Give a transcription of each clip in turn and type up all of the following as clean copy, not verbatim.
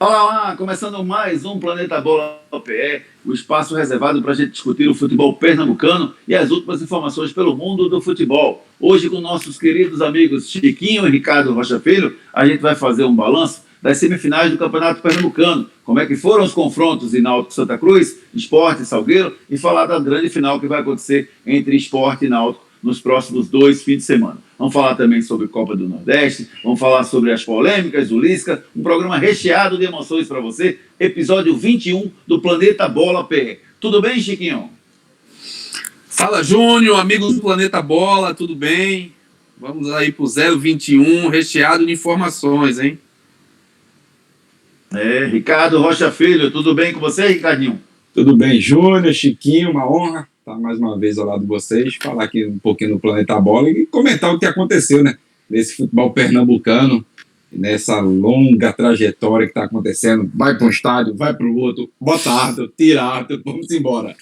Olá, olá, começando mais um Planeta Bola PE, o espaço reservado para a gente discutir o futebol pernambucano e as últimas informações pelo mundo do futebol. Hoje, com nossos queridos amigos Chiquinho e Ricardo Rocha Filho, a gente vai fazer um balanço das semifinais do Campeonato Pernambucano, como é que foram os confrontos em Náutico Santa Cruz, Sport e Salgueiro, e falar da grande final que vai acontecer entre Sport e Náutico nos próximos 2 fins de semana. Vamos falar também sobre Copa do Nordeste, vamos falar sobre as polêmicas do Lisca, um programa recheado de emoções para você, episódio 21 do Planeta Bola PE. Tudo bem, Chiquinho? Fala, Júnior, amigos do Planeta Bola, tudo bem? Vamos aí pro 021, recheado de informações, hein? Ricardo Rocha Filho, tudo bem com você, Ricardinho? Tudo bem, Júnior, Chiquinho, uma honra estar mais uma vez ao lado de vocês, falar aqui um pouquinho do Planeta Bola e comentar o que aconteceu, né, nesse futebol pernambucano, nessa longa trajetória que está acontecendo. Vai para um estádio, vai para o outro, bota árbitro, tira árbitro, vamos embora.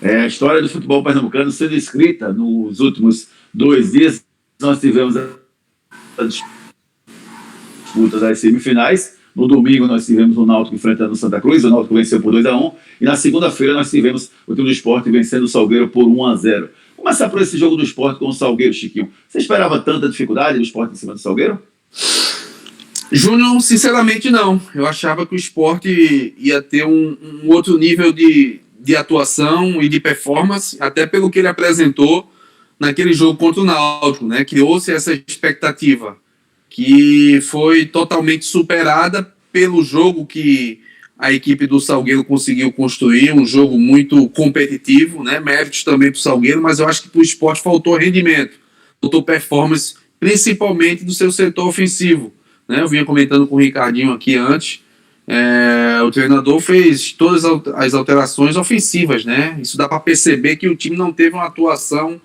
A história do futebol pernambucano sendo escrita nos últimos 2 dias. Nós tivemos as disputas das semifinais. No domingo nós tivemos o Náutico enfrentando o Santa Cruz, o Náutico venceu por 2-1, e na segunda-feira nós tivemos o time do Sport vencendo o Salgueiro por 1-0. Começar por esse jogo do Sport com o Salgueiro, Chiquinho. Você esperava tanta dificuldade do Sport em cima do Salgueiro? Júnior, sinceramente não. Eu achava que o Sport ia ter um outro nível de atuação e de performance, até pelo que ele apresentou naquele jogo contra o Náutico, né? Criou-se essa expectativa que foi totalmente superada pelo jogo que a equipe do Salgueiro conseguiu construir, um jogo muito competitivo, né? Méritos também para o Salgueiro, mas eu acho que para o Sport faltou rendimento, faltou performance, principalmente do seu setor ofensivo, né? Eu vinha comentando com o Ricardinho aqui antes, o treinador fez todas as alterações ofensivas, né? Isso dá para perceber que o time não teve uma atuação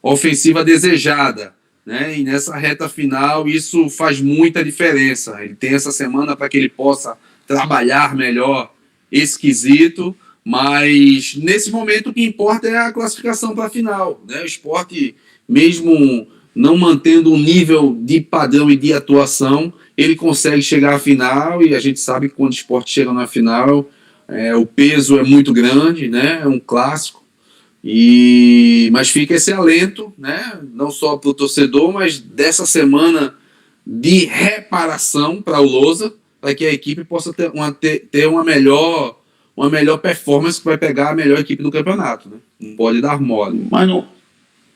ofensiva desejada, né? E nessa reta final isso faz muita diferença. Ele tem essa semana para que ele possa trabalhar melhor esse quesito, mas nesse momento o que importa é a classificação para a final, né? O Sport, mesmo não mantendo um nível de padrão e de atuação, ele consegue chegar à final, e a gente sabe que quando o Sport chega na final, o peso é muito grande, né? É um clássico. Mas fica esse alento, né? Não só para o torcedor, mas dessa semana de reparação para o Lousa, para que a equipe possa ter uma melhor performance, que vai pegar a melhor equipe do campeonato, né? Não pode dar mole. Mas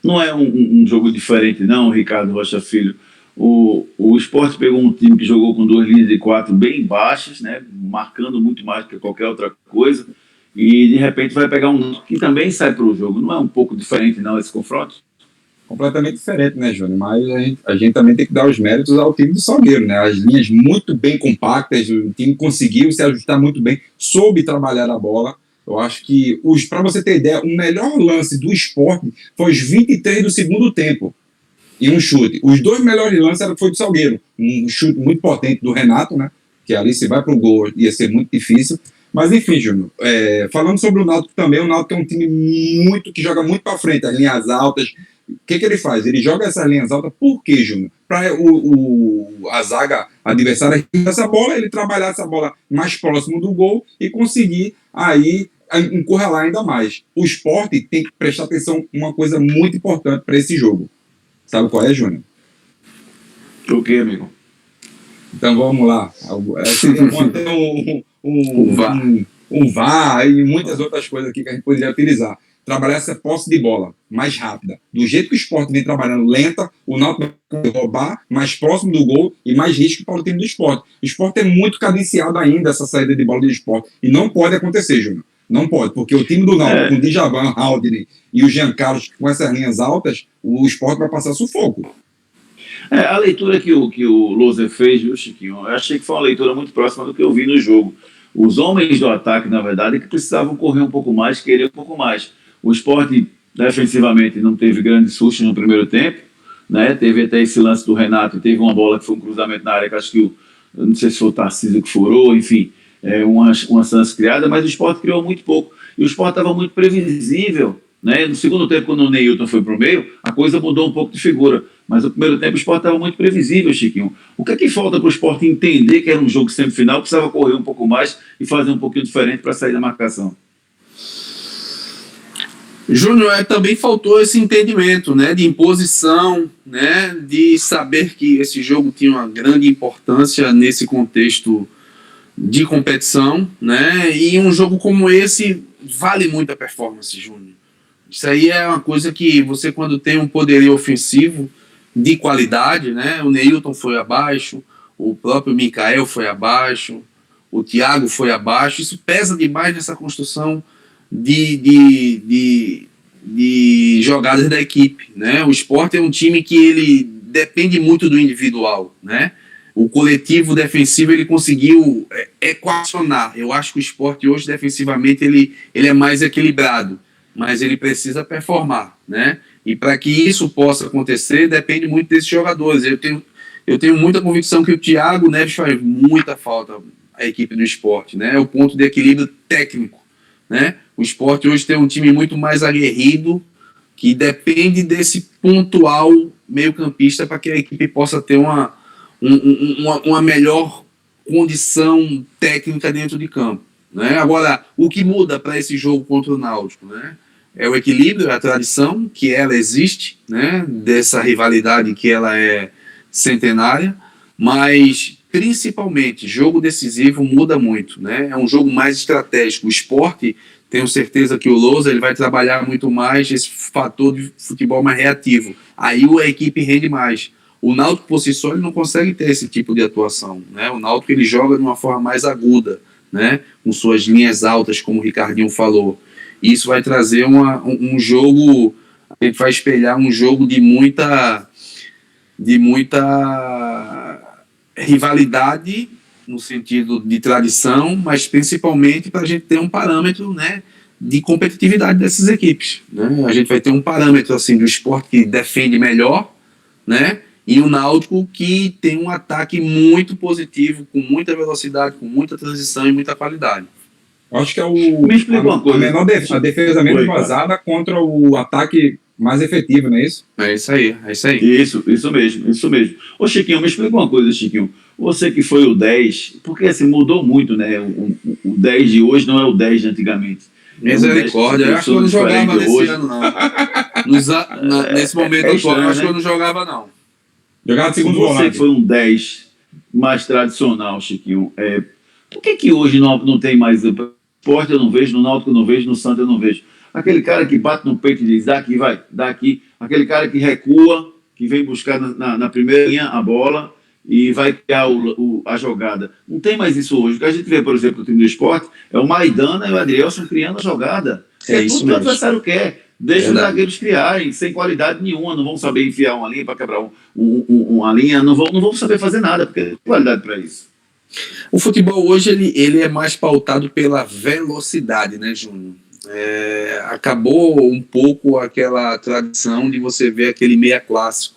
não é um jogo diferente, não, Ricardo Rocha Filho. O Sport pegou um time que jogou com 2 linhas de 4 bem baixas, né? Marcando muito mais do que qualquer outra coisa. E de repente vai pegar um que também sai para o jogo. Não é um pouco diferente, não, esse confronto? Completamente diferente, né, Júnior? Mas a gente também tem que dar os méritos ao time do Salgueiro, né? As linhas muito bem compactas, o time conseguiu se ajustar muito bem, soube trabalhar a bola. Eu acho que, para você ter ideia, o melhor lance do Sport foi os 23 do segundo tempo, e um chute. Os 2 melhores lances foi do Salgueiro. Um chute muito potente do Renato, né? Que ali, se vai para o gol, ia ser muito difícil. Mas enfim, Júnior, falando sobre o Náutico também, o Náutico é um time que joga muito para frente, as linhas altas. O que ele faz? Ele joga essas linhas altas, por quê, Júnior? Para a zaga adversária essa bola, ele trabalhar essa bola mais próximo do gol e conseguir aí encurralar ainda mais. O Sport tem que prestar atenção em uma coisa muito importante para esse jogo. Sabe qual é, Júnior? O quê, amigo? Então vamos lá. Seria bom ter um VAR e muitas outras coisas aqui que a gente poderia utilizar. Trabalhar essa posse de bola mais rápida. Do jeito que o Sport vem trabalhando lenta, o Náutico vai roubar mais próximo do gol e mais risco para o time do Sport. O Sport é muito cadenciado ainda, essa saída de bola do Sport. E não pode acontecer, Júnior. Não pode, porque o time do Náutico, com o Djavan, Haldane e o Jean Carlos com essas linhas altas, o Sport vai passar sufoco. A leitura que o Lousa fez, viu, Chiquinho? Eu achei que foi uma leitura muito próxima do que eu vi no jogo. Os homens do ataque, na verdade, é que precisavam correr um pouco mais, querer um pouco mais. O Sport, defensivamente, não teve grandes sustos no primeiro tempo, né? Teve até esse lance do Renato, teve uma bola que foi um cruzamento na área, que acho que eu não sei se foi o Tarcísio que furou, enfim, uma chance criada, mas o Sport criou muito pouco. E o Sport estava muito previsível, né? No segundo tempo, quando o Neilton foi para o meio, a coisa mudou um pouco de figura. Mas o primeiro tempo o Sport estava muito previsível, Chiquinho. O que é que falta para o Sport entender que era um jogo semifinal, precisava correr um pouco mais e fazer um pouquinho diferente para sair da marcação? Júnior, também faltou esse entendimento, né, de imposição, né, de saber que esse jogo tinha uma grande importância nesse contexto de competição, né, e um jogo como esse vale muito a performance, Júnior. Isso aí é uma coisa que você, quando tem um poderio ofensivo de qualidade, né, o Neilton foi abaixo, o próprio Mikael foi abaixo, o Thiago foi abaixo, isso pesa demais nessa construção de jogadas da equipe, né? O Sport é um time que ele depende muito do individual, né? O coletivo defensivo ele conseguiu equacionar. Eu acho que o Sport hoje defensivamente ele é mais equilibrado, mas ele precisa performar, né? E para que isso possa acontecer depende muito desses jogadores. Eu tenho muita convicção que o Thiago Neves faz muita falta à equipe do Sport, né? É o ponto de equilíbrio técnico, né? O Sport hoje tem um time muito mais aguerrido, que depende desse pontual meio-campista para que a equipe possa ter uma melhor condição técnica dentro de campo, né? Agora, o que muda para esse jogo contra o Náutico, né? É o equilíbrio, a tradição, que ela existe, né? Dessa rivalidade que ela é centenária, mas principalmente jogo decisivo muda muito, né? É um jogo mais estratégico. O Sport, tenho certeza que o Lousa ele vai trabalhar muito mais esse fator de futebol mais reativo. Aí a equipe rende mais. O Náutico por si só ele não consegue ter esse tipo de atuação, né? O Náutico ele joga de uma forma mais aguda, né? Com suas linhas altas, como o Ricardinho falou. E isso vai trazer um jogo, a gente vai espelhar um jogo de muita rivalidade no sentido de tradição, mas principalmente para a gente ter um parâmetro, né, de competitividade dessas equipes, né? A gente vai ter um parâmetro assim do Sport que defende melhor, né, e o Náutico que tem um ataque muito positivo, com muita velocidade, com muita transição e muita qualidade. Acho que é Me explica uma coisa. a defesa menos vazada contra o ataque mais efetivo, não é isso? É isso aí. Isso mesmo. Ô Chiquinho, me explica uma coisa, Chiquinho. Você que foi o 10, porque assim, mudou muito, né? O 10 de hoje não é o 10 de antigamente. Misericórdia, eu acho que eu não jogava nesse hoje. ano, não. Nesse momento atual, eu acho que eu não jogava, não. Jogava de segundo Você volante. que foi um 10 mais tradicional, Chiquinho, por que hoje não tem mais... No Sport eu não vejo, no Náutico eu não vejo, no Santos eu não vejo. Aquele cara que bate no peito e diz, daqui, vai, daqui. Aquele cara que recua, que vem buscar na primeira linha a bola e vai criar a jogada. Não tem mais isso hoje. O que a gente vê, por exemplo, no time do Sport, é o Maidana e o Adrielson criando a jogada. É isso tudo que o mesmo. adversário quer. Deixa os zagueiros criarem, sem qualidade nenhuma. Não vão saber enfiar uma linha para quebrar uma linha. Não vão saber fazer nada, porque não tem qualidade para isso. O futebol hoje ele é mais pautado pela velocidade, né, Júnior? Acabou um pouco aquela tradição de você ver aquele meia clássico,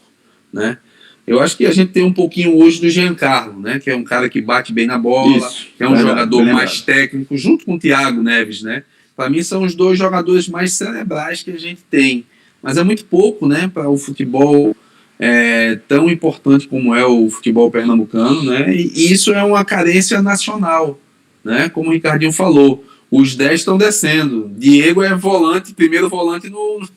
né? Eu acho que a gente tem um pouquinho hoje do Giancarlo, né? Que é um cara que bate bem na bola, Isso, que é um jogador bem mais técnico, junto com o Thiago Neves, né? Para mim são os dois jogadores mais cerebrais que a gente tem. Mas é muito pouco, né? Para o futebol tão importante como é o futebol pernambucano, né? E isso é uma carência nacional, né? Como o Ricardinho falou, os 10 estão descendo. Diego é volante, primeiro volante Do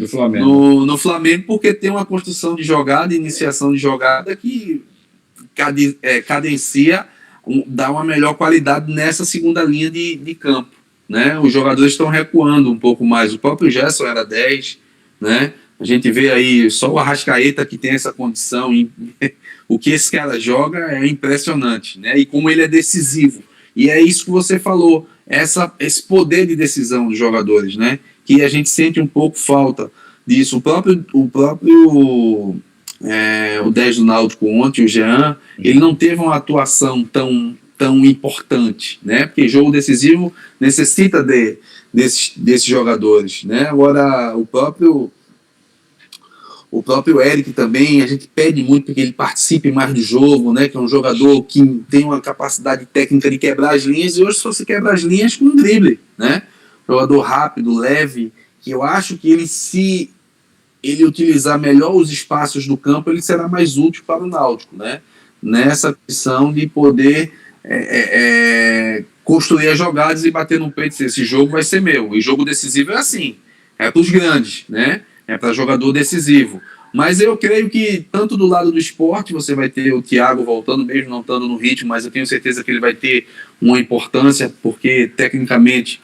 Flamengo. no Flamengo, porque tem uma construção de jogada, iniciação de jogada que cadencia, dá uma melhor qualidade nessa segunda linha de campo, né? Os jogadores estão recuando um pouco mais. O próprio Gerson era 10, né? A gente vê aí só o Arrascaeta que tem essa condição. O que esse cara joga é impressionante, né? E como ele é decisivo. E é isso que você falou, esse poder de decisão dos jogadores, né? Que a gente sente um pouco falta disso. O 10 do Náutico ontem, o Jean, ele não teve uma atuação tão importante, né? Porque jogo decisivo necessita desses jogadores, né? Agora, o próprio Eric também, a gente pede muito que ele participe mais do jogo, né? Que é um jogador que tem uma capacidade técnica de quebrar as linhas, e hoje só se quebra as linhas com um drible, né? Jogador rápido, leve, que eu acho que ele se ele utilizar melhor os espaços do campo, ele será mais útil para o Náutico, né? Nessa questão de poder construir as jogadas e bater no peito, esse jogo vai ser meu. E jogo decisivo é assim, é para os grandes, né? É para jogador decisivo. Mas eu creio que tanto do lado do Sport, você vai ter o Thiago voltando, mesmo não estando no ritmo, mas eu tenho certeza que ele vai ter uma importância, porque tecnicamente,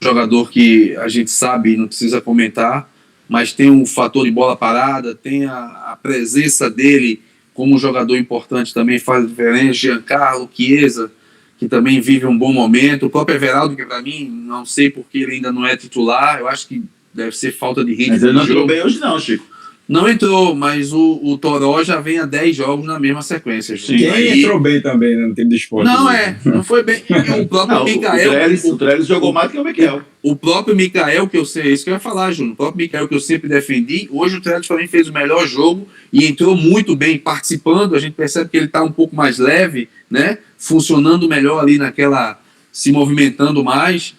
jogador que a gente sabe, não precisa comentar, mas tem um fator de bola parada, tem a presença dele como jogador importante também, faz diferença. Giancarlo, Chiesa, que também vive um bom momento, o próprio Everaldo, que para mim, não sei porque ele ainda não é titular, eu acho que deve ser falta de ritmo. Mas ele não entrou bem hoje não, Chico. Não entrou, mas o Toró já vem há 10 jogos na mesma sequência. Sim, quem entrou bem também, né, no time do Sport. Não, não foi bem. O próprio Mikael. O Trellis jogou mais que o Mikael. O próprio Mikael, que eu sei, é isso que eu ia falar, Júnior. O próprio Mikael, que eu sempre defendi, hoje o Trellis para mim fez o melhor jogo e entrou muito bem participando. A gente percebe que ele está um pouco mais leve, né? Funcionando melhor ali naquela. Se movimentando mais.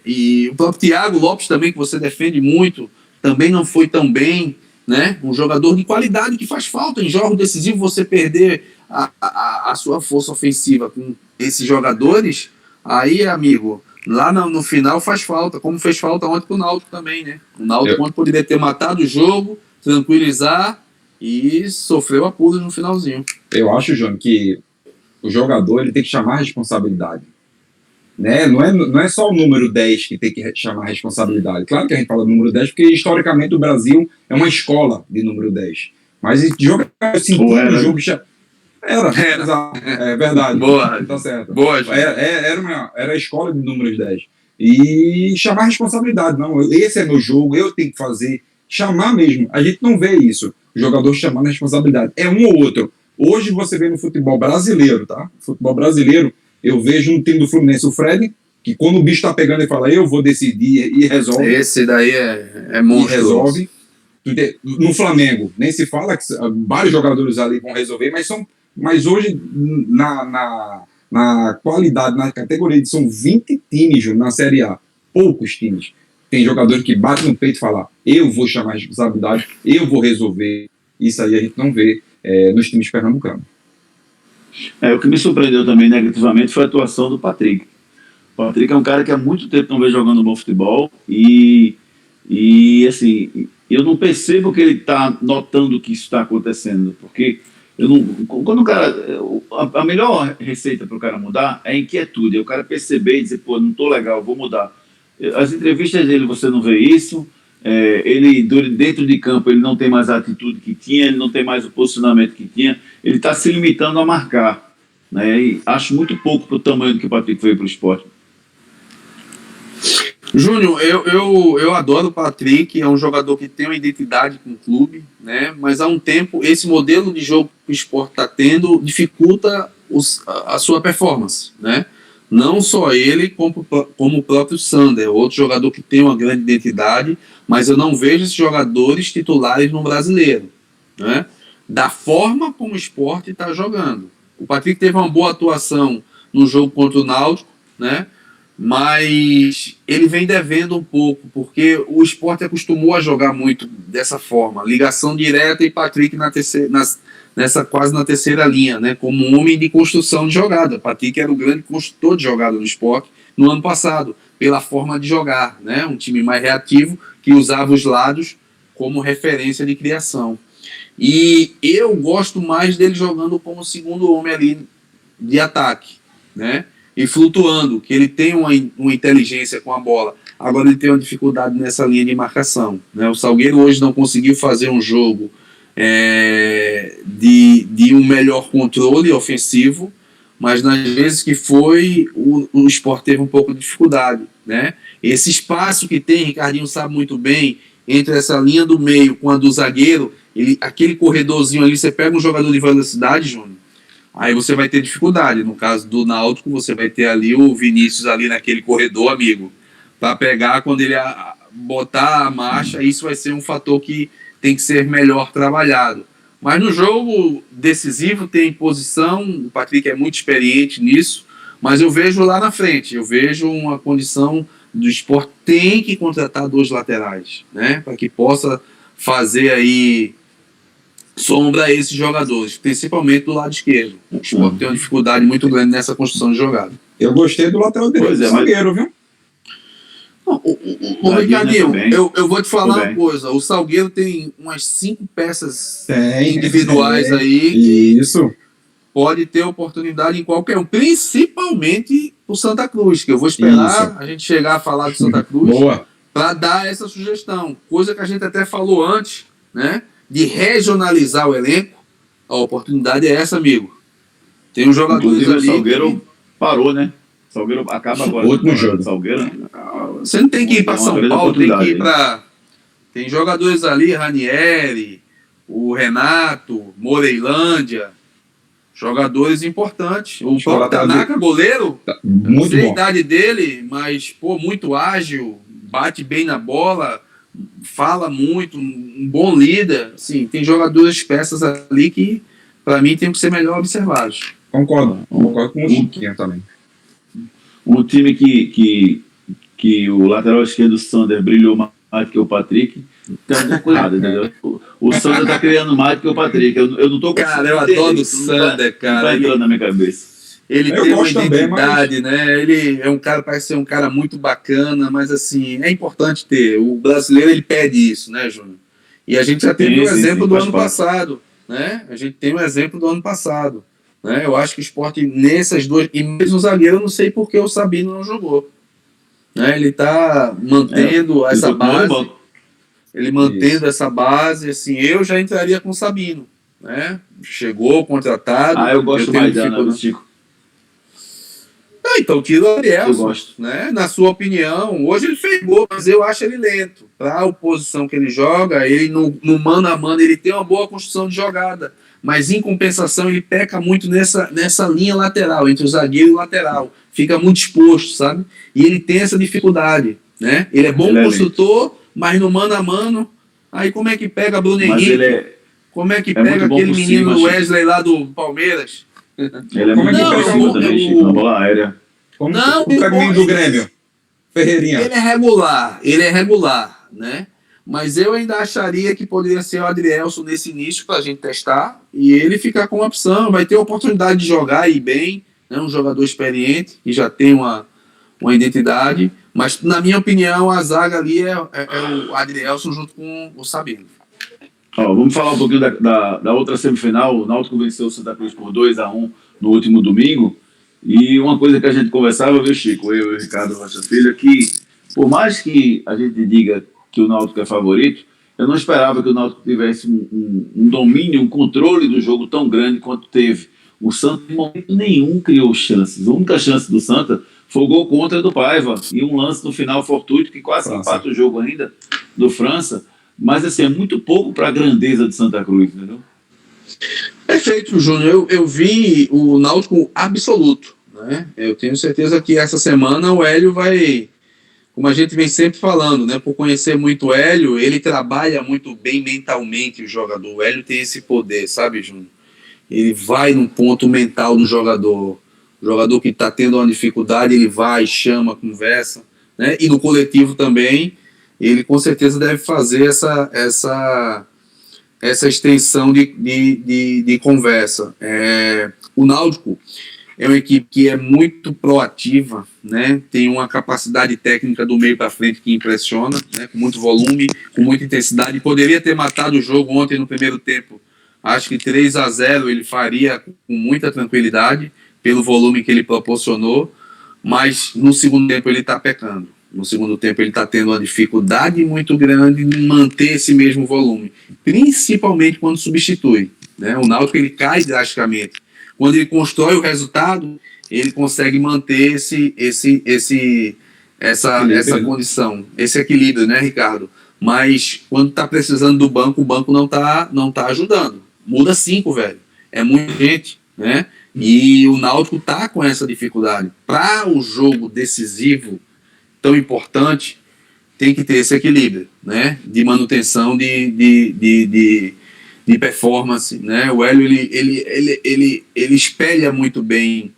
E o próprio Thiago Lopes também, que você defende muito, também não foi tão bem, né? Um jogador de qualidade que faz falta em jogo decisivo. Você perder a sua força ofensiva com esses jogadores, aí, amigo, lá no final faz falta, como fez falta ontem pro Náutico também, né? O Náutico ontem poderia ter matado o jogo, tranquilizar e sofreu apuros no finalzinho. Eu acho, João, que o jogador ele tem que chamar a responsabilidade. Né? Não é só o número 10 que tem que chamar a responsabilidade. Claro que a gente fala do número 10 porque historicamente o Brasil é uma escola de número 10. Mas de jogar o jogo era, é verdade. Boa. Tá certo. Boa, era a escola de números 10. E chamar a responsabilidade. Não, esse é meu jogo, eu tenho que fazer. Chamar mesmo. A gente não vê isso. O jogador chamando a responsabilidade. É um ou outro. Hoje você vê no futebol brasileiro, tá? Futebol brasileiro, eu vejo no time do Fluminense o Fred, que quando o bicho tá pegando ele fala, eu vou decidir e resolve. Esse daí é monstruoso. E resolve. No Flamengo, nem se fala que vários jogadores ali vão resolver, mas hoje na qualidade, na categoria, são 20 times na Série A, poucos times. Tem jogadores que batem no peito e falam, eu vou chamar a responsabilidade, eu vou resolver. Isso aí a gente não vê nos times pernambucanos. O que me surpreendeu também negativamente foi a atuação do Patrick. O Patrick é um cara que há muito tempo não vem jogando bom futebol e assim, eu não percebo que ele está notando que isso está acontecendo, porque quando o cara, a melhor receita para o cara mudar é a inquietude, é o cara perceber e dizer, pô, não estou legal, vou mudar. As entrevistas dele você não vê isso, ele dentro de campo ele não tem mais a atitude que tinha, ele não tem mais o posicionamento que tinha, ele está se limitando a marcar, né? E acho muito pouco para o tamanho do que o Patrick veio para o Sport. Júnior, eu adoro o Patrick, é um jogador que tem uma identidade com o clube, né? Mas há um tempo esse modelo de jogo que o Sport está tendo dificulta a sua performance, né? Não só ele, como o próprio Sander, outro jogador que tem uma grande identidade, mas eu não vejo esses jogadores titulares no brasileiro, né? Da forma como o Sport está jogando. O Patrick teve uma boa atuação no jogo contra o Náutico, né? Mas ele vem devendo um pouco, porque o Sport acostumou a jogar muito dessa forma, ligação direta e Patrick quase na terceira linha, né, como um homem de construção de jogada. Patrick era o grande construtor de jogada do Sport no ano passado, pela forma de jogar, né, um time mais reativo que usava os lados como referência de criação. E eu gosto mais dele jogando como segundo homem ali de ataque, né? E flutuando, que ele tem uma inteligência com a bola. Agora ele tem uma dificuldade nessa linha de marcação, né? O Salgueiro hoje não conseguiu fazer um jogo de um melhor controle ofensivo, mas nas vezes que foi, o Sport teve um pouco de dificuldade, né? Esse espaço que tem, Ricardinho sabe muito bem, entre essa linha do meio com a do zagueiro, aquele corredorzinho ali, você pega um jogador de velocidade, Júnior, aí você vai ter dificuldade. No caso do Náutico, você vai ter ali o Vinícius ali naquele corredor, amigo, para pegar quando ele botar a marcha. Isso vai ser um fator que tem que ser melhor trabalhado. Mas no jogo decisivo tem posição, o Patrick é muito experiente nisso, mas eu vejo lá na frente, eu vejo uma condição do Sport tem que contratar 2 laterais, né, para que possa fazer aí sombra a esses jogadores, principalmente do lado esquerdo. O Sport tem uma dificuldade muito grande nessa construção de jogada. Eu gostei do lateral direito do Salgueiro, viu? Não, o Ricardinho, eu vou te falar uma coisa. O Salgueiro tem umas 5 peças individuais aí que pode ter oportunidade em qualquer um, principalmente o Santa Cruz, que eu vou esperar a gente chegar a falar do Santa Cruz para dar essa sugestão. Coisa que a gente até falou antes, né? De regionalizar o elenco. A oportunidade é essa, amigo. Tem uns jogadores ali. O Salgueiro parou, né? O Salgueiro acaba agora. O último jogo. Salgueiro. Você não tem que ir para São Paulo, tem que ir para. Tem jogadores ali, Ranieri, o Renato, Moreilândia. Jogadores importantes. O próprio Tanaka, goleiro, muito não sei bom. A idade dele, mas muito ágil, bate bem na bola, fala muito, um bom líder. Assim, tem jogadores, peças ali que, para mim, tem que ser melhor observados. Concordo com o Chiquinho também. Um time que o lateral esquerdo, o Sander, brilhou mais que o Patrick. Tem alguma coisa errada, entendeu? O Sander tá criando mais que o Patrick. Eu não tô com. Cara, eu adoro o Sander, cara. Não tá entrando na minha cabeça. Ele tem uma identidade, né? Ele é um cara, parece ser um cara muito bacana, mas assim, é importante ter. O brasileiro, ele pede isso, né, Júnior? E a gente já teve um exemplo do ano passado, né? A gente tem um exemplo do ano passado, né? Eu acho que o Sport nessas duas, e mesmo o zagueiro, eu não sei por que o Sabino não jogou, né? Ele tá mantendo essa base, ele mantendo essa base, assim, eu já entraria com o Sabino, né? Chegou, contratado. Eu gosto mais do Chico. Então tira o Arielson, né? Na sua opinião, hoje ele fez gol, mas eu acho ele lento. Para a oposição que ele joga, ele no mano a mano, ele tem uma boa construção de jogada, mas em compensação ele peca muito nessa linha lateral, entre o zagueiro e o lateral. Fica muito exposto, sabe? E ele tem essa dificuldade, né? Ele é bom construtor, mas no mano a mano, aí como é que pega Bruno Henrique? Como é que pega aquele menino Wesley lá do Palmeiras? Ele é muito bom também, Chico, na bola aérea. O caminho do Grêmio. Ferreirinha. Ele é regular, né? Mas eu ainda acharia que poderia ser o Adrielson nesse início para a gente testar e ele ficar com opção, vai ter a oportunidade de jogar e ir bem, né? Um jogador experiente que já tem uma identidade, mas na minha opinião a zaga ali é o Adrielson junto com o Sabino. Vamos falar um pouquinho da outra semifinal. O Náutico venceu o Santa Cruz por 2-1 no último domingo. E uma coisa que a gente conversava, viu, Chico, eu e o Ricardo Rocha Filho, que por mais que a gente diga que o Náutico é favorito, eu não esperava que o Náutico tivesse um domínio, um controle do jogo tão grande quanto teve. O Santa, em momento nenhum, criou chances. A única chance do Santa foi o gol contra do Paiva e um lance no final fortuito que quase empata o jogo ainda do França. Mas, assim, é muito pouco para a grandeza de Santa Cruz, entendeu? Perfeito, Júnior. Eu vi o Náutico absoluto, né? Eu tenho certeza que essa semana o Hélio vai, como a gente vem sempre falando, né? Por conhecer muito o Hélio, ele trabalha muito bem mentalmente o jogador. O Hélio tem esse poder, sabe, Júnior? Ele vai no ponto mental do jogador. O jogador que está tendo uma dificuldade, ele vai, chama, conversa, né? E no coletivo também, ele com certeza deve fazer essa extensão de conversa. O Náutico é uma equipe que é muito proativa, né? Tem uma capacidade técnica do meio para frente que impressiona, né? Com muito volume, com muita intensidade. Poderia ter matado o jogo ontem no primeiro tempo. Acho que 3-0 ele faria com muita tranquilidade, pelo volume que ele proporcionou, mas no segundo tempo ele está pecando. No segundo tempo ele está tendo uma dificuldade muito grande em manter esse mesmo volume, principalmente quando substitui, né? O Náutico ele cai drasticamente. Quando ele constrói o resultado, ele consegue manter essa condição, esse equilíbrio, né, Ricardo? Mas quando está precisando do banco, o banco não tá ajudando. Muda 5, velho. É muita gente, né? E o Náutico tá com essa dificuldade. Para o jogo decisivo, tão importante, tem que ter esse equilíbrio, né? De manutenção de performance, né? O Hélio, ele espelha muito bem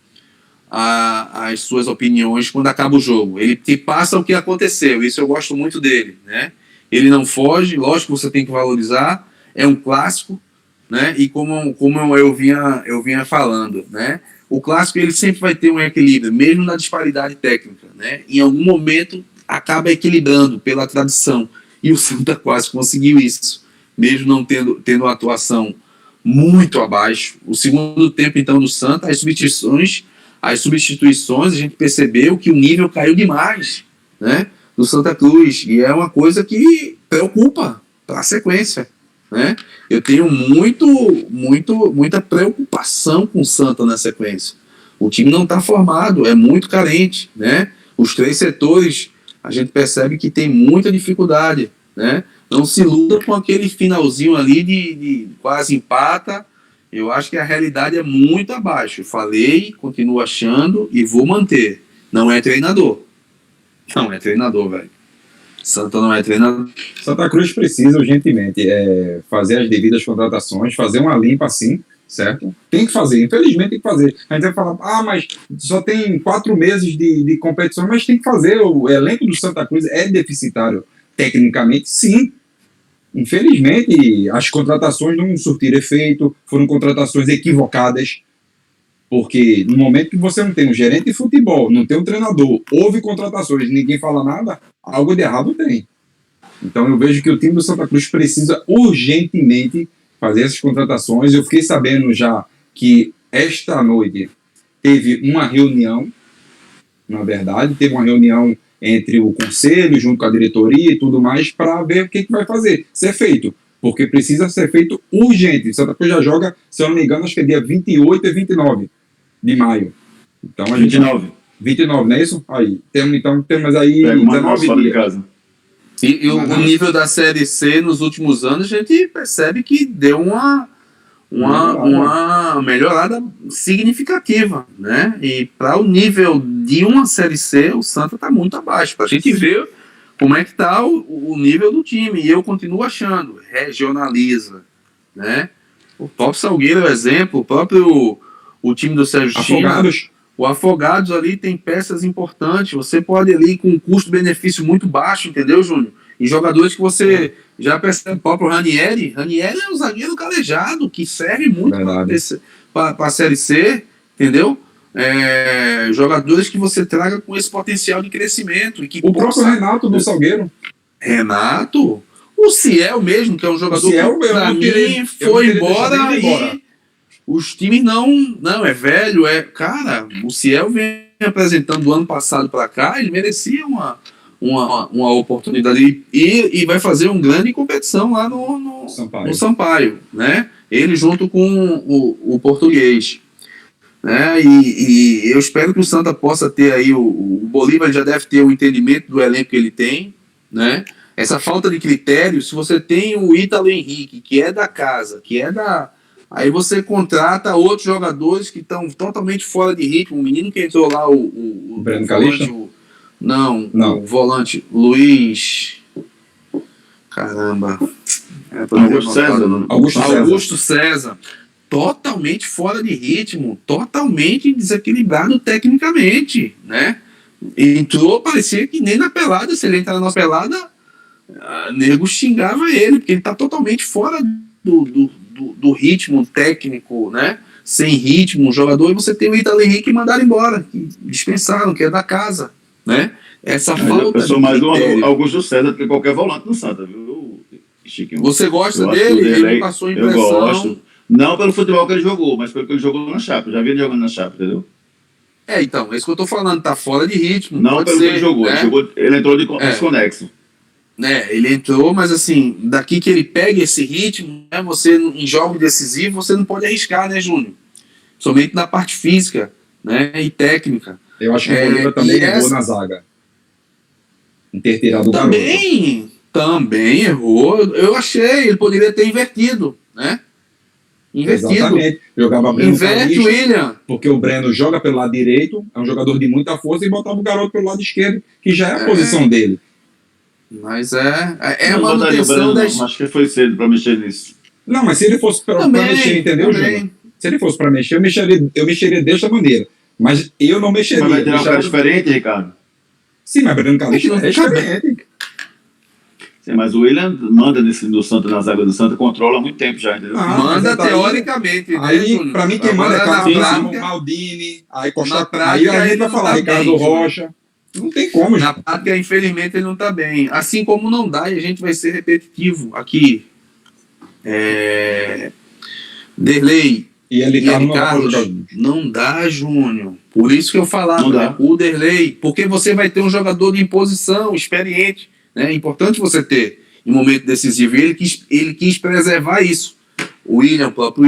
as suas opiniões quando acaba o jogo. Ele te passa o que aconteceu, isso eu gosto muito dele, né? ele não foge, lógico que você tem que valorizar, é um clássico, né? E como eu vinha falando, né? O clássico ele sempre vai ter um equilíbrio, mesmo na disparidade técnica, né? Em algum momento acaba equilibrando pela tradição. E o Santa quase conseguiu isso, mesmo não tendo uma atuação muito abaixo. O segundo tempo, então, do Santa, as substituições, a gente percebeu que o nível caiu demais, né? Do Santa Cruz. E é uma coisa que preocupa para a sequência, né? Eu tenho muita preocupação com o Santa na sequência. O time não está formado, é muito carente, né? Os 3 setores, a gente percebe que tem muita dificuldade, né? Não se luta com aquele finalzinho ali de quase empata. Eu acho que a realidade é muito abaixo. Falei, continuo achando e vou manter. Não é treinador. Não é treinador, velho. Santa não é treinador. Santa Cruz precisa urgentemente fazer as devidas contratações, fazer uma limpa assim, certo? Tem que fazer, infelizmente tem que fazer. A gente vai falar, mas só tem 4 meses de competição, mas tem que fazer. O elenco do Santa Cruz é deficitário tecnicamente, sim. Infelizmente, as contratações não surtiram efeito, foram contratações equivocadas, porque no momento que você não tem um gerente de futebol, não tem um treinador, houve contratações e ninguém fala nada, algo de errado tem. Então eu vejo que o time do Santa Cruz precisa urgentemente fazer essas contratações. Eu fiquei sabendo já que esta noite teve uma reunião, na verdade, teve uma reunião entre o conselho, junto com a diretoria e tudo mais, para ver o que vai fazer, ser feito, porque precisa ser feito urgente. Santa Cruz já joga, se eu não me engano, acho que é dia 28 e 29 de maio. Então, a gente 29, não é isso? Aí, temos aí 19 fora de dias. casa. E o nível da Série C nos últimos anos, a gente percebe que deu uma melhorada significativa, né? E para o nível de uma Série C, o Santa está muito abaixo. Para a gente ver como é que está o nível do time. E eu continuo achando, regionaliza, né? O próprio Salgueiro é exemplo, o time do Sérgio Afogados. O Afogados ali tem peças importantes. Você pode ali com um custo-benefício muito baixo, entendeu, Júnior? E jogadores que você já percebe, o próprio Ranieri. Ranieri é um zagueiro calejado que serve muito para a Série C, entendeu? Jogadores que você traga com esse potencial de crescimento. E que o próprio Renato do Salgueiro. Renato, o Ciel mesmo, que é um jogador que para mim foi embora e os times não é velho, cara, o Ciel vem apresentando do ano passado para cá, ele merecia uma oportunidade e vai fazer uma grande competição lá no Sampaio, né? Ele junto com o português, né? E eu espero que o Santa possa ter aí, o Bolívar já deve ter o entendimento do elenco que ele tem, né? Essa falta de critério, se você tem o Ítalo Henrique, que é da casa, aí você contrata outros jogadores que estão totalmente fora de ritmo. O menino que entrou lá, o Breno volante, Não. o volante Luiz. Caramba. Augusto César. Totalmente fora de ritmo, totalmente desequilibrado tecnicamente, né? Entrou, parecia que nem na pelada, se ele entrar na nossa pelada, nego xingava ele, porque ele tá totalmente fora do ritmo técnico, né? Sem ritmo, jogador, e você tem o Ítalo Henrique e mandaram embora, que dispensaram, que é da casa, né? Essa falta. Eu sou mais um Augusto César do que qualquer volante no Santa, viu, Chiquinho? Você gosta dele? Ele passou a impressão. Eu gosto. Não pelo futebol que ele jogou, mas pelo que ele jogou na Chape. Eu já vi ele jogando na Chape, entendeu? Então, é isso que eu tô falando, tá fora de ritmo. Não pelo que ele jogou, né? Ele entrou desconexo. Ele entrou, mas assim, daqui que ele pega esse ritmo, né, você em jogo decisivo, você não pode arriscar, né, Júnior? Somente na parte física, né, e técnica. Eu acho que o Bolívar também errou na zaga. Em ter tirado o garoto. Também errou. Eu achei, ele poderia ter invertido, né? Exatamente. Jogava bem. Inverte o William. Porque o Breno joga pelo lado direito, é um jogador de muita força, e botava o garoto pelo lado esquerdo, que já é a posição dele. Mas é a manutenção das... Acho que foi cedo para mexer nisso. Não, mas se ele fosse para mexer, entendeu, Júnior? Se ele fosse para mexer, eu mexeria desta maneira. Mas eu não mexeria. Mas vai ter um cara diferente, Ricardo? Sim, mas Breno Calixto é diferente. Sim, mas o William manda do Santa, na zaga do Santa, controla há muito tempo já, entendeu? Manda mas teoricamente. Aí, pra mim, quem manda é Agora, Carlos na Simon, prática, Maldini, aí na Costa. Aí prática, a gente ele vai não falar tá Ricardo bem, Rocha. Não tem como, na gente. prática, infelizmente, ele não está bem. Assim como não dá, e a gente vai ser repetitivo aqui. Derlei E ele e Carlos ele não dá pra jogar Carlos, junto. não dá, Júnior. Por isso que eu falava, Não dá. né? O Derlei, porque você vai ter um jogador de imposição, experiente. Né? É importante você ter em momento decisivo. E ele quis preservar isso. O próprio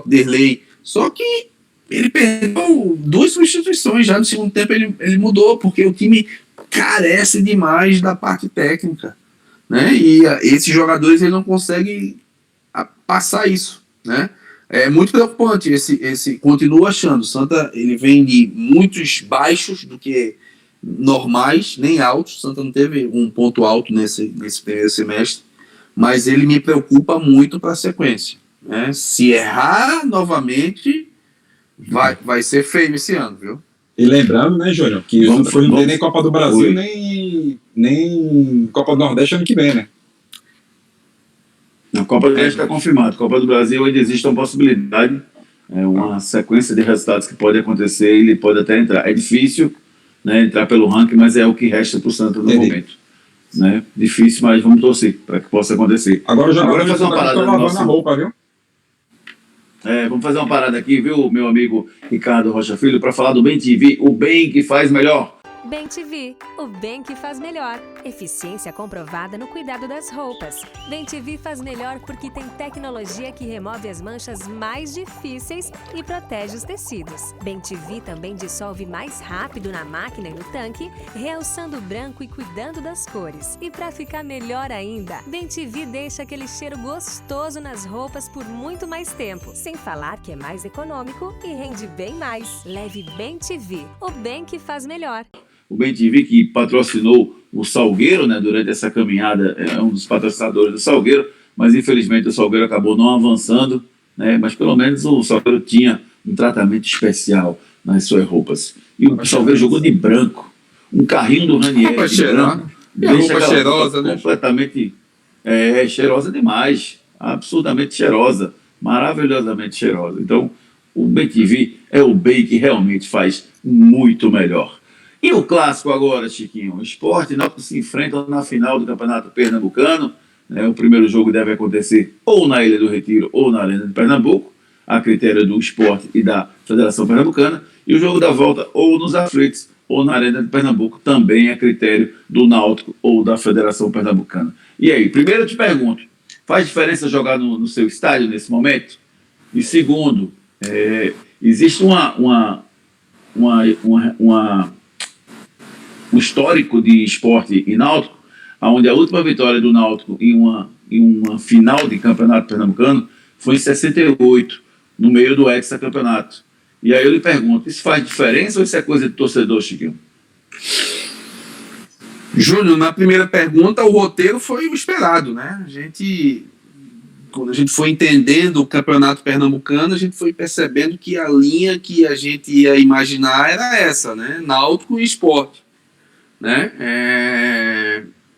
Derlei. Só que ele perdeu 2 substituições já no segundo tempo. Ele mudou, porque o time carece demais da parte técnica. Né? E esses jogadores ele não consegue passar isso. Né? É muito preocupante. Continuo achando. O Santa ele vem de muitos baixos do que normais, nem altos. O Santa não teve um ponto alto nesse primeiro semestre, mas ele me preocupa muito para a sequência. Né? Se errar novamente, vai ser feio esse ano, viu? E lembrando, né, Júnior, que o Santa foi não tem nem Copa do Brasil, Oi. nem Copa do Nordeste ano que vem, né? Na Copa do Brasil está confirmado. Copa do Brasil ainda existe uma possibilidade, uma sequência de resultados que pode acontecer e ele pode até entrar. É difícil, né, entrar pelo ranking, mas é o que resta para o Santa no momento. Né? Difícil, mas vamos torcer para que possa acontecer. Agora o jogador fazer uma parada tá lavando a roupa, viu? Vamos fazer uma parada aqui, viu, meu amigo Ricardo Rocha Filho, para falar do Bem TV, o bem que faz melhor. Bem TV, o bem que faz melhor. Eficiência comprovada no cuidado das roupas. Bem TV faz melhor porque tem tecnologia que remove as manchas mais difíceis e protege os tecidos. Bem TV também dissolve mais rápido na máquina e no tanque, realçando o branco e cuidando das cores. E para ficar melhor ainda, Bem TV deixa aquele cheiro gostoso nas roupas por muito mais tempo. Sem falar que é mais econômico e rende bem mais. Leve Bem TV, o bem que faz melhor. O Bem TV que patrocinou o Salgueiro, né, durante essa caminhada, é um dos patrocinadores do Salgueiro, mas infelizmente o Salgueiro acabou não avançando, né, mas pelo menos o Salgueiro tinha um tratamento especial nas suas roupas. E o Salgueiro jogou de branco, um carrinho do Ranieri Roupa de cheirosa. branco. E a roupa aquela cheirosa, roupa né? completamente cheirosa demais, absurdamente cheirosa, maravilhosamente cheirosa. Então, o Bem TV é o bem que realmente faz muito melhor. E o clássico agora, Chiquinho? O Sport e Náutico se enfrentam na final do Campeonato Pernambucano. Né? O primeiro jogo deve acontecer ou na Ilha do Retiro ou na Arena de Pernambuco, a critério do Sport e da Federação Pernambucana. E o jogo da volta ou nos Aflitos ou na Arena de Pernambuco, também a critério do Náutico ou da Federação Pernambucana. E aí, primeiro eu te pergunto, faz diferença jogar no seu estádio nesse momento? E segundo, existe um histórico de Sport e Náutico, onde a última vitória do Náutico em uma final de campeonato pernambucano foi em 68, no meio do hexacampeonato. E aí eu lhe pergunto, isso faz diferença ou isso é coisa de torcedor, Chiquinho? Júnior, na primeira pergunta, o roteiro foi o esperado, né? Quando a gente foi entendendo o campeonato pernambucano, a gente foi percebendo que a linha que a gente ia imaginar era essa, né? Náutico e Sport. Né?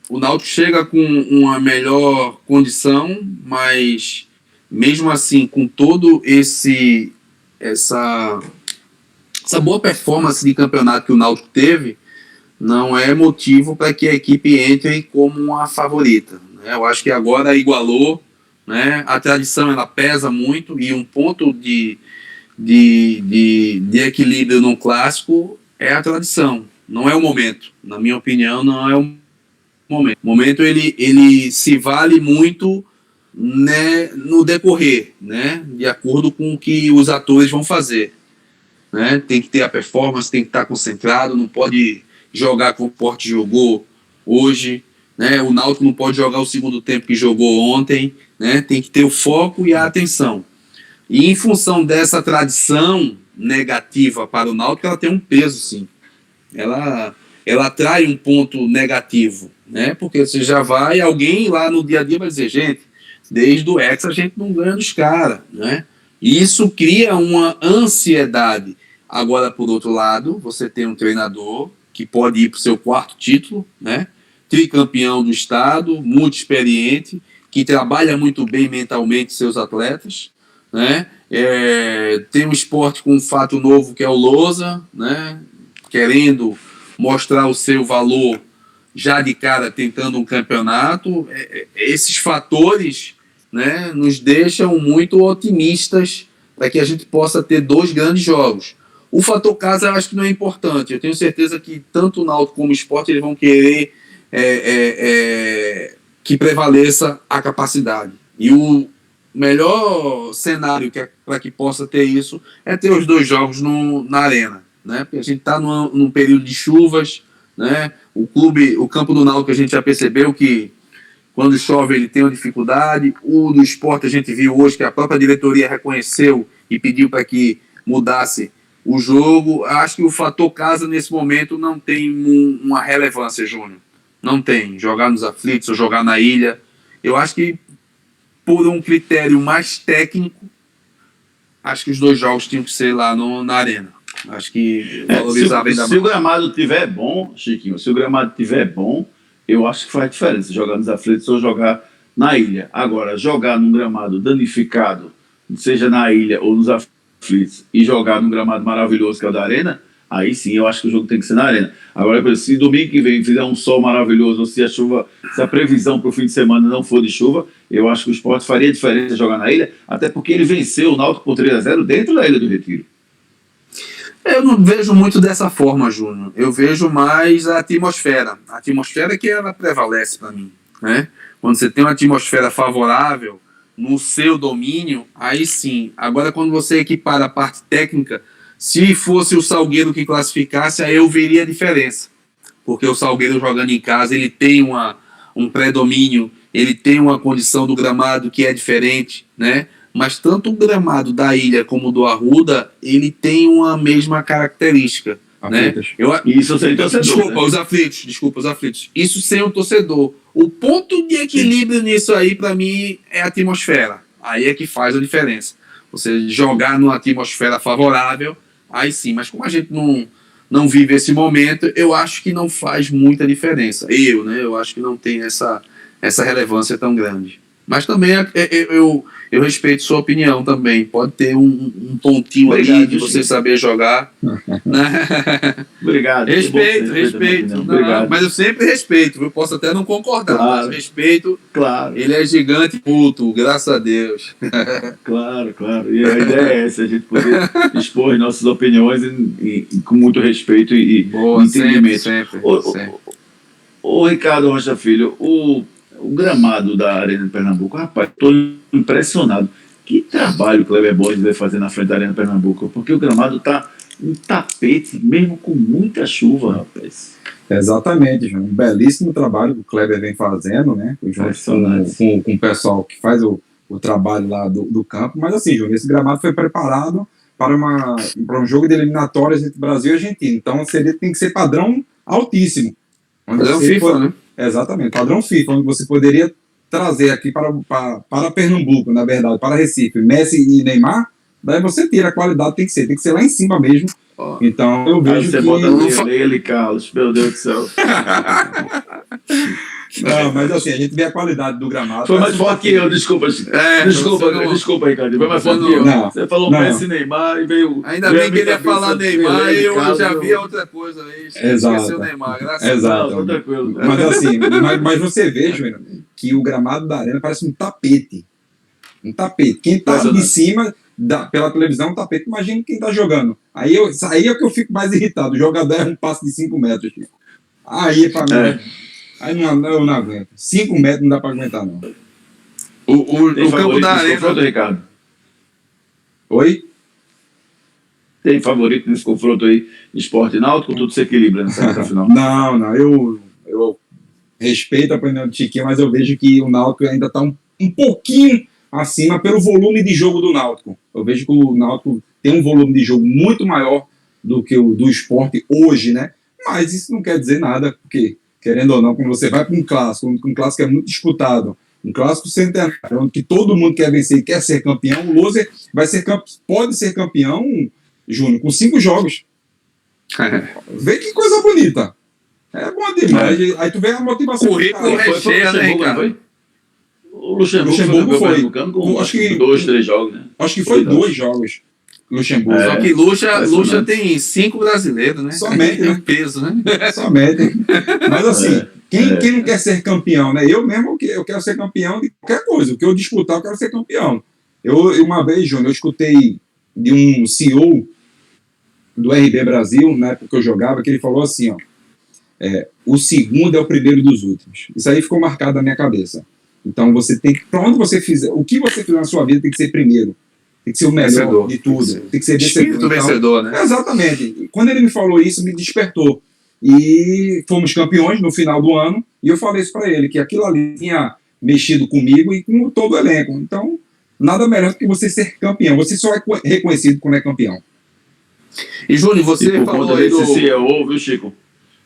O Náutico chega com uma melhor condição, mas mesmo assim, com todo essa boa performance de campeonato que o Náutico teve, não é motivo para que a equipe entre como uma favorita. Né? Eu acho que agora igualou, né? A tradição ela pesa muito e um ponto de equilíbrio no clássico é a tradição. Não é o momento. Na minha opinião, não é o momento. O momento ele se vale muito, né, no decorrer, né, de acordo com o que os atores vão fazer. Né? Tem que ter a performance, tem que estar concentrado, não pode jogar como o Sport jogou hoje. Né? O Náutico não pode jogar o segundo tempo que jogou ontem. Né? Tem que ter o foco e a atenção. E em função dessa tradição negativa para o Náutico, ela tem um peso, sim. Ela atrai um ponto negativo, né? Porque você já vai, alguém lá no dia a dia vai dizer, gente, desde o Hexa a gente não ganha dos caras, né? E isso cria uma ansiedade. Agora, por outro lado, você tem um treinador que pode ir para o seu 4º título, né? tricampeão do estado, muito experiente, que trabalha muito bem mentalmente seus atletas, né? Tem um esporte com um fato novo que é o Lousa, né? Querendo mostrar o seu valor já de cara, tentando um campeonato. Esses fatores, né, nos deixam muito otimistas para que a gente possa ter 2 grandes jogos. O fator casa eu acho que não é importante. Eu tenho certeza que tanto o Náutico como o Sport eles vão querer que prevaleça a capacidade. E o melhor cenário para que possa ter isso é ter os 2 jogos na arena, né? Porque a gente está num período de chuvas, né? O campo do Náutico a gente já percebeu que quando chove ele tem uma dificuldade. O do Sport a gente viu hoje que a própria diretoria reconheceu e pediu para que mudasse o jogo. Acho que o fator casa nesse momento não tem uma relevância, Júnior. Não tem. Jogar nos aflitos ou jogar na ilha. Eu acho que por um critério mais técnico, acho que os 2 jogos tinham que ser lá na arena. Acho que valorizava ainda mais. Se o gramado estiver bom, Chiquinho, se o gramado estiver bom, eu acho que faz diferença jogar nos aflitos ou jogar na ilha. Agora, jogar num gramado danificado, seja na ilha ou nos aflitos, e jogar num gramado maravilhoso que é o da arena, aí sim eu acho que o jogo tem que ser na arena. Agora, se domingo que vem fizer um sol maravilhoso, ou se a previsão para o fim de semana não for de chuva, eu acho que o Sport faria diferença jogar na ilha, até porque ele venceu o Náutico por 3-0 dentro da Ilha do Retiro. Eu não vejo muito dessa forma, Júnior. Eu vejo mais a atmosfera. A atmosfera que ela prevalece para mim, né? Quando você tem uma atmosfera favorável no seu domínio, aí sim. Agora, quando você equipara a parte técnica, se fosse o Salgueiro que classificasse, aí eu veria a diferença. Porque o Salgueiro jogando em casa, ele tem um pré-domínio, ele tem uma condição do gramado que é diferente, né? Mas tanto o gramado da ilha como do Arruda, ele tem uma mesma característica. Né? Isso sem torcedor. Desculpa, os aflitos. Isso sem o torcedor. O ponto de equilíbrio nisso aí, para mim, é a atmosfera. Aí é que faz a diferença. Você jogar numa atmosfera favorável, aí sim. Mas como a gente não vive esse momento, eu acho que não faz muita diferença. Eu acho que não tem essa relevância tão grande. Mas também eu respeito sua opinião também. Pode ter um pontinho ali de você saber jogar. Obrigado. Respeito. Obrigado. Mas eu sempre respeito. Eu posso até não concordar, claro, mas respeito. Claro. Ele é gigante e culto, graças a Deus. Claro. E a ideia é essa, a gente poder expor nossas opiniões com muito respeito e entendimento. Sempre. Ô, Ricardo Rocha Filho, o gramado da Arena de Pernambuco, rapaz, estou impressionado. Que trabalho o Kleber Borges vai fazer na frente da Arena de Pernambuco, porque o gramado está um tapete, mesmo com muita chuva, rapaz. Exatamente, João. Um belíssimo trabalho que o Kleber vem fazendo, né? Com o pessoal que faz o trabalho lá do campo. Mas assim, João, esse gramado foi preparado para um jogo de eliminatórias entre Brasil e Argentina. Então tem que ser padrão altíssimo. Padrão FIFA, né? Exatamente, padrão FIFA, onde você poderia trazer aqui para Pernambuco, na verdade, para Recife, Messi e Neymar, daí você tira a qualidade, tem que ser lá em cima mesmo. Então eu vejo você bota ele, Carlos, meu Deus do céu. Não, mas assim, a gente vê a qualidade do gramado. Foi mais forte que eu, desculpa, Ricardo. Foi mais forte que eu. Você falou Messi e Neymar e veio. Ainda bem que ele ia falar Neymar e eu já vi outra coisa aí. Esqueceu o Neymar, graças a Deus. Tranquilo. Mas assim, mas você vê, Júnior, que o gramado da arena parece um tapete. Um tapete. Quem tá de cima, pela televisão, um tapete, imagina quem tá jogando. Aí é que eu fico mais irritado. O jogador é um passe de 5 metros. Aí, pra mim. Aí eu não aguento. 5 metros não dá pra aguentar, não. O campo da arena. Confronto, Ricardo? Oi? Tem favorito nesse confronto aí? Sport e Náutico, tudo se equilibra nessa reta final? Não. Eu respeito a opinião do Chiquinho, mas eu vejo que o Náutico ainda tá um pouquinho acima pelo volume de jogo do Náutico. Eu vejo que o Náutico tem um volume de jogo muito maior do que o do Sport hoje, né? Mas isso não quer dizer nada, porque querendo ou não, quando você vai para um clássico é muito disputado, um clássico centenário, onde todo mundo quer vencer e quer ser campeão, o Loser pode ser campeão, Júnior, com 5 jogos. Vê que coisa bonita. É bom demais. Aí tu vê a motivação. Currículo recheio, né, Ricardo? O Luxemburgo foi Pernambucano com acho que 2, 3 jogos, né? Acho que foi 2 jogos. Luxemburgo. Só que Luxa tem 5 brasileiros, né? Somente, Tem né? um peso, né? Somente. Mas assim, quem não quer ser campeão, né? Eu mesmo, eu quero ser campeão de qualquer coisa. O que eu disputar, eu quero ser campeão. Uma vez, Júnior, eu escutei de um CEO do RB Brasil, na época que eu jogava, que ele falou assim, ó, o segundo é o primeiro dos últimos. Isso aí ficou marcado na minha cabeça. Então você tem que, para onde você fizer, o que você fizer na sua vida tem que ser primeiro. Tem que ser o melhor vencedor de tudo. Tem que ser espírito vencedor, né? Exatamente. Quando ele me falou isso, me despertou. E fomos campeões no final do ano, e eu falei isso para ele, que aquilo ali tinha mexido comigo e com todo o elenco. Então, nada melhor do que você ser campeão. Você só é reconhecido quando é campeão. E, Júnior, você por falou conta aí desse CEO, viu, Chico?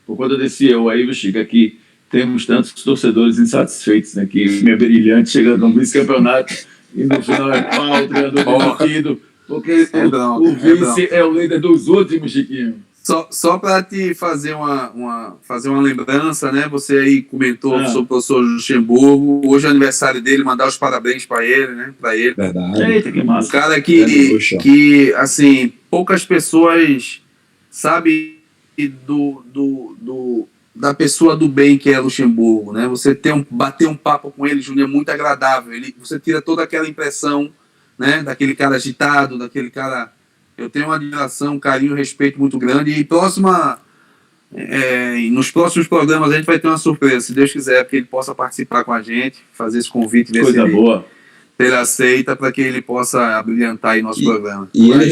Por conta desse CEO aí, viu, Chico, aqui temos tantos torcedores insatisfeitos, né? Que minha brilhante chegando no vice-campeonato e no final é pau, o treinador demitido, porque o vice é o líder dos últimos, Chiquinho. Só para te fazer fazer uma lembrança, né? Você aí comentou sobre o professor Luxemburgo. Hoje é aniversário dele, mandar os parabéns para ele, né? Para ele. Verdade. Eita, que massa. Um cara que assim, poucas pessoas sabem da pessoa do bem que é Luxemburgo, né? Você bater um papo com ele, Júnior, é muito agradável. Você tira toda aquela impressão, né? Daquele cara agitado, daquele cara... Eu tenho uma admiração, um carinho, um respeito muito grande. E nos próximos programas a gente vai ter uma surpresa, se Deus quiser, que ele possa participar com a gente, fazer esse convite desse coisa boa. Ele aceita para que ele possa abrilhantar aí nosso programa. E ele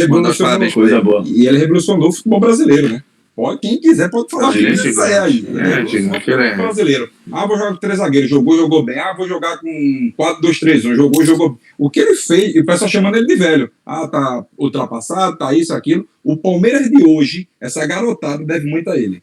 revolucionou o futebol brasileiro, né? Quem quiser pode falar que isso aí. Brasileiro. Vou jogar com 3 zagueiros. Jogou bem. Vou jogar com 4-2-3-1. Jogou. O que ele fez, e o pessoal chamando ele de velho. Tá ultrapassado, tá isso, aquilo. O Palmeiras de hoje, essa garotada deve muito a ele.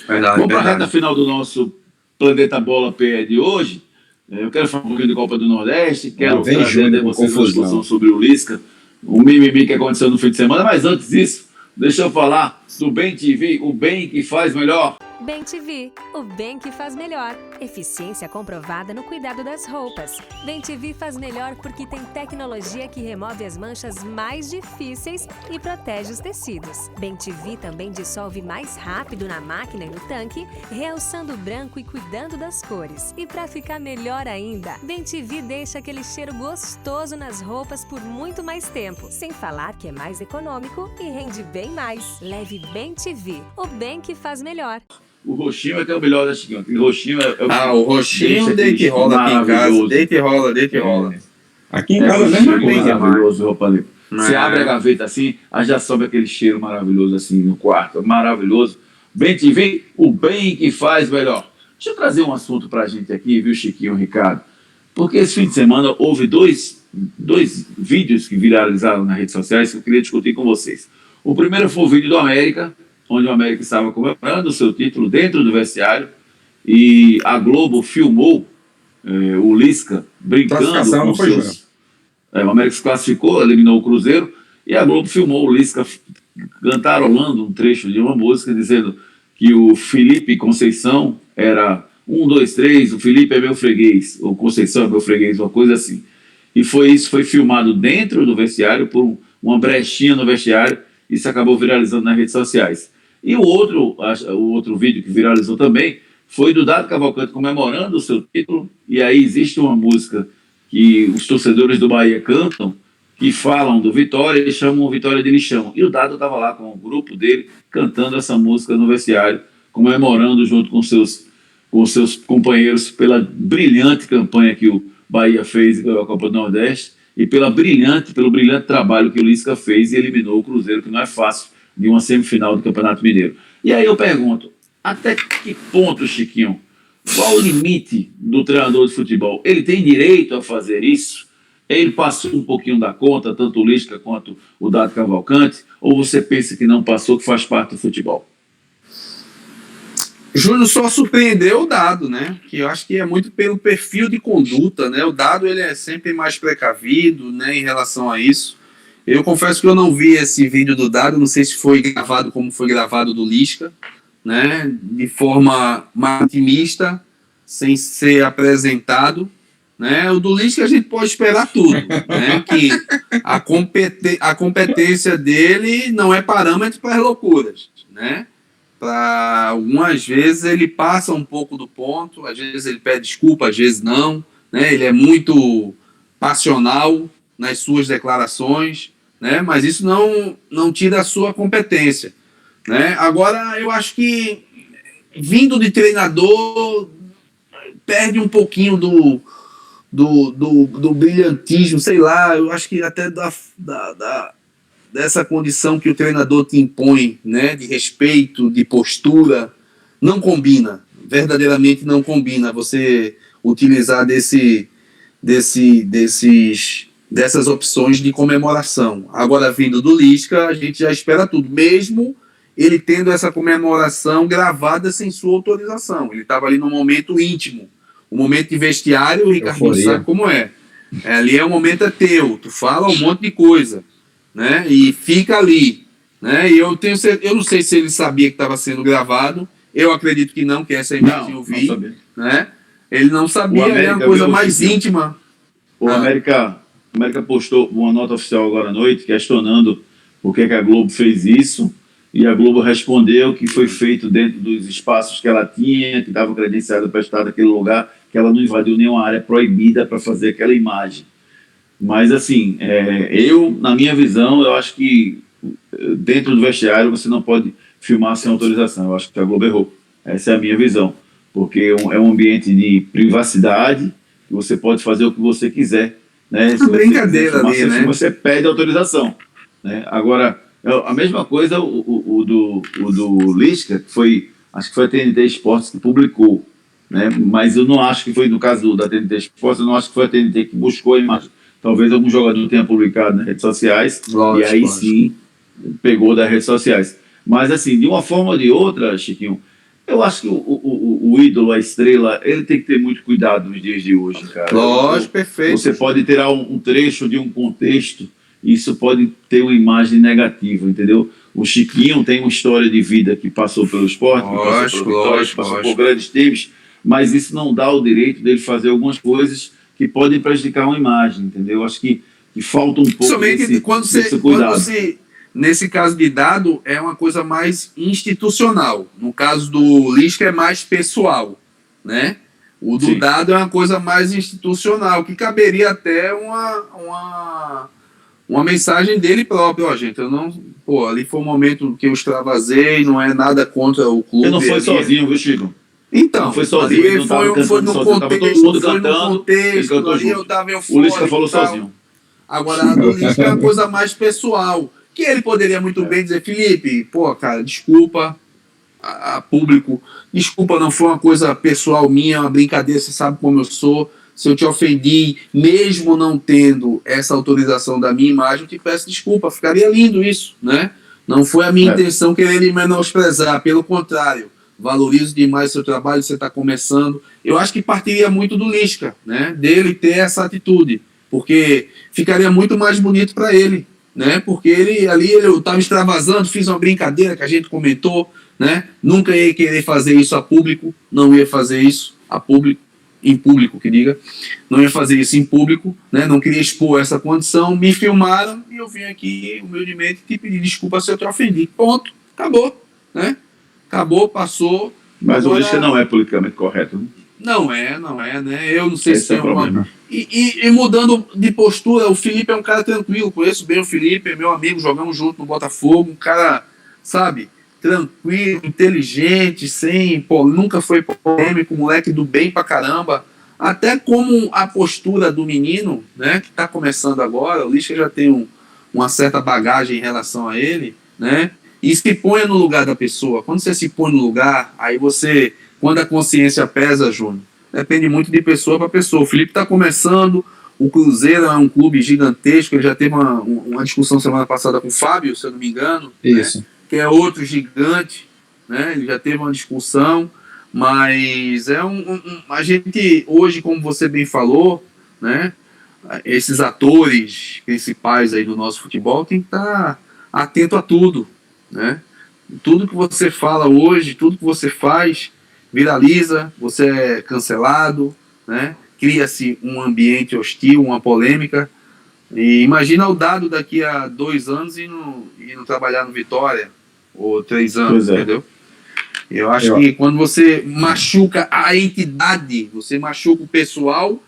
Vamos para a reta final do nosso Planeta Bola PE de hoje. Eu quero falar um pouquinho de Copa do Nordeste. Quero trazer a vocês uma discussão sobre o Lisca. O mimimi que aconteceu no fim de semana. Mas antes disso, deixa eu falar do Bem TV, o bem que faz melhor. Bem TV, o bem que faz melhor. Eficiência comprovada no cuidado das roupas. Bem TV faz melhor porque tem tecnologia que remove as manchas mais difíceis e protege os tecidos. Bem TV também dissolve mais rápido na máquina e no tanque, realçando o branco e cuidando das cores. E para ficar melhor ainda, Bem TV deixa aquele cheiro gostoso nas roupas por muito mais tempo. Sem falar que é mais econômico e rende bem mais. Leve Bem TV, o bem que faz melhor. O roxinho é que é o melhor da Chiquinho. O roxinho o roxinho deita e rola aqui em casa. Deita e rola. Aqui em casa mesmo é maravilhoso, roupa limpa. Você abre a gaveta assim, aí já sobe aquele cheiro maravilhoso assim no quarto. Maravilhoso. Bem TV, o bem que faz melhor. Deixa eu trazer um assunto pra gente aqui, viu, Chiquinho, Ricardo? Porque esse fim de semana houve dois vídeos que viralizaram nas redes sociais que eu queria discutir com vocês. O primeiro foi o vídeo do América, onde o América estava comemorando o seu título dentro do vestiário, e a Globo filmou o Lisca brincando com seus... o América se classificou, eliminou o Cruzeiro, e a Globo filmou o Lisca cantarolando um trecho de uma música, dizendo que o Felipe Conceição era 1, 2, 3, o Felipe é meu freguês, o Conceição é meu freguês, uma coisa assim. E foi filmado dentro do vestiário, por uma brechinha no vestiário, e isso acabou viralizando nas redes sociais. E o outro vídeo que viralizou também foi do Dado Cavalcante comemorando o seu título, e aí existe uma música que os torcedores do Bahia cantam, que falam do Vitória e chamam o Vitória de lixão. E o Dado estava lá com o grupo dele, cantando essa música no vestiário, comemorando junto com seus companheiros pela brilhante campanha que o Bahia fez na Copa do Nordeste, e pelo brilhante trabalho que o Lisca fez e eliminou o Cruzeiro, que não é fácil, de uma semifinal do Campeonato Mineiro. E aí eu pergunto, até que ponto, Chiquinho, qual o limite do treinador de futebol? Ele tem direito a fazer isso? Ele passou um pouquinho da conta, tanto o Lisca quanto o Dado Cavalcante? Ou você pensa que não passou, que faz parte do futebol? Júnior, só surpreendeu o Dado, né? Que eu acho que é muito pelo perfil de conduta, né? O Dado, ele é sempre mais precavido, né, em relação a isso. Eu confesso que eu não vi esse vídeo do Dado, não sei se foi gravado como foi gravado do Lisca, né, de forma mais intimista, sem ser apresentado, né? O do Lisca a gente pode esperar tudo, né? Que a competência dele não é parâmetro para as loucuras, né? Para algumas vezes ele passa um pouco do ponto, às vezes ele pede desculpa, às vezes não, né? Ele é muito passional nas suas declarações, né? Mas isso não tira a sua competência, né? Agora eu acho que vindo de treinador perde um pouquinho do brilhantismo, sei lá, eu acho que até dessa condição que o treinador te impõe, né, de respeito, de postura, não combina, verdadeiramente não combina você utilizar dessas opções de comemoração. Agora, vindo do Lisca, a gente já espera tudo, mesmo ele tendo essa comemoração gravada sem sua autorização. Ele estava ali num momento íntimo, um momento de vestiário, o Ricardinho sabe como é. Ali é um momento teu, tu fala um monte de coisa, né? E fica ali, né? E eu não sei se ele sabia que estava sendo gravado, eu acredito que não, que essa imagem eu vi, né? Ele não sabia, é uma coisa mais íntima. O América postou uma nota oficial agora à noite questionando por que a Globo fez isso, e a Globo respondeu que foi feito dentro dos espaços que ela tinha, que estava credenciada para estar naquele lugar, que ela não invadiu nenhuma área proibida para fazer aquela imagem. Mas, assim, na minha visão, eu acho que dentro do vestiário você não pode filmar sem autorização. Eu acho que a Globo errou. Essa é a minha visão. Porque é um ambiente de privacidade, que você pode fazer o que você quiser. Né? Se brincadeira ali, né? Você pede autorização. Né? Agora, a mesma coisa o do Lisca, acho que foi a TNT Esportes que publicou. Né? Mas eu não acho que foi, no caso da TNT Esportes, eu não acho que foi a TNT que buscou a imagem. Talvez algum jogador tenha publicado nas redes sociais, lógico, e aí sim pegou das redes sociais. Mas, assim, de uma forma ou de outra, Chiquinho, eu acho que o ídolo, a estrela, ele tem que ter muito cuidado nos dias de hoje, cara. Lógico, perfeito. Você pode tirar um trecho de um contexto, e isso pode ter uma imagem negativa, entendeu? O Chiquinho tem uma história de vida que passou pelo esporte, passou por grandes times, mas isso não dá o direito dele fazer algumas coisas que podem prejudicar uma imagem, entendeu? Acho que falta um pouco somente desse cuidado. Nesse caso de dado, é uma coisa mais institucional. No caso do Lisca é mais pessoal, né? O do dado é uma coisa mais institucional, que caberia até uma mensagem dele próprio. Ó, gente, ali foi um momento que eu extravasei, não é nada contra o clube. Ele não foi sozinho, viu, Chico? Então, não foi sozinho, ele foi no contexto, ali eu tava eufórico. O Lisca falou sozinho. Agora, a do Lisca é uma coisa mais pessoal, que ele poderia muito bem dizer, Felipe, cara, desculpa a público, desculpa, não foi uma coisa pessoal minha, uma brincadeira, você sabe como eu sou, se eu te ofendi, mesmo não tendo essa autorização da minha imagem, eu te peço desculpa, ficaria lindo isso, né? Não foi a minha intenção querer lhe menosprezar, pelo contrário, valorizo demais o seu trabalho, você está começando. Eu acho que partiria muito do Lisca, né? Dele ter essa atitude, porque ficaria muito mais bonito para ele, né? Porque ele estava extravasando, fiz uma brincadeira que a gente comentou, né? Nunca ia querer fazer isso a público, não ia fazer isso a público, em público, que diga, não ia fazer isso em público, né? Não queria expor essa condição, me filmaram e eu vim aqui humildemente te pedir desculpa se eu te ofendi. Ponto, acabou, né? Acabou, passou. Mas agora, o Lisca não é politicamente correto, né? Não é, né? Eu não sei se tem problema. E mudando de postura, o Felipe é um cara tranquilo, conheço bem o Felipe, é meu amigo, jogamos junto no Botafogo, um cara, sabe, tranquilo, inteligente, nunca foi polêmico, moleque do bem pra caramba. Até como a postura do menino, né, que tá começando agora, o Lisca já tem uma certa bagagem em relação a ele, né? E se ponha no lugar da pessoa. Quando você se põe no lugar, aí você, quando a consciência pesa, Júnior, depende muito de pessoa para pessoa. O Felipe está começando, o Cruzeiro é um clube gigantesco, ele já teve uma discussão semana passada com o Fábio, se eu não me engano, isso, né, que é outro gigante, né, ele já teve uma discussão, mas a gente, hoje, como você bem falou, né, esses atores principais aí do nosso futebol tem que estar atento a tudo, né? tudo que você fala hoje, tudo que você faz, viraliza, você é cancelado, né? Cria-se um ambiente hostil, uma polêmica. E imagina o Dado daqui a 2 anos e não trabalhar no Vitória, ou 3 anos, entendeu? Eu acho que quando você machuca a entidade, você machuca o pessoal,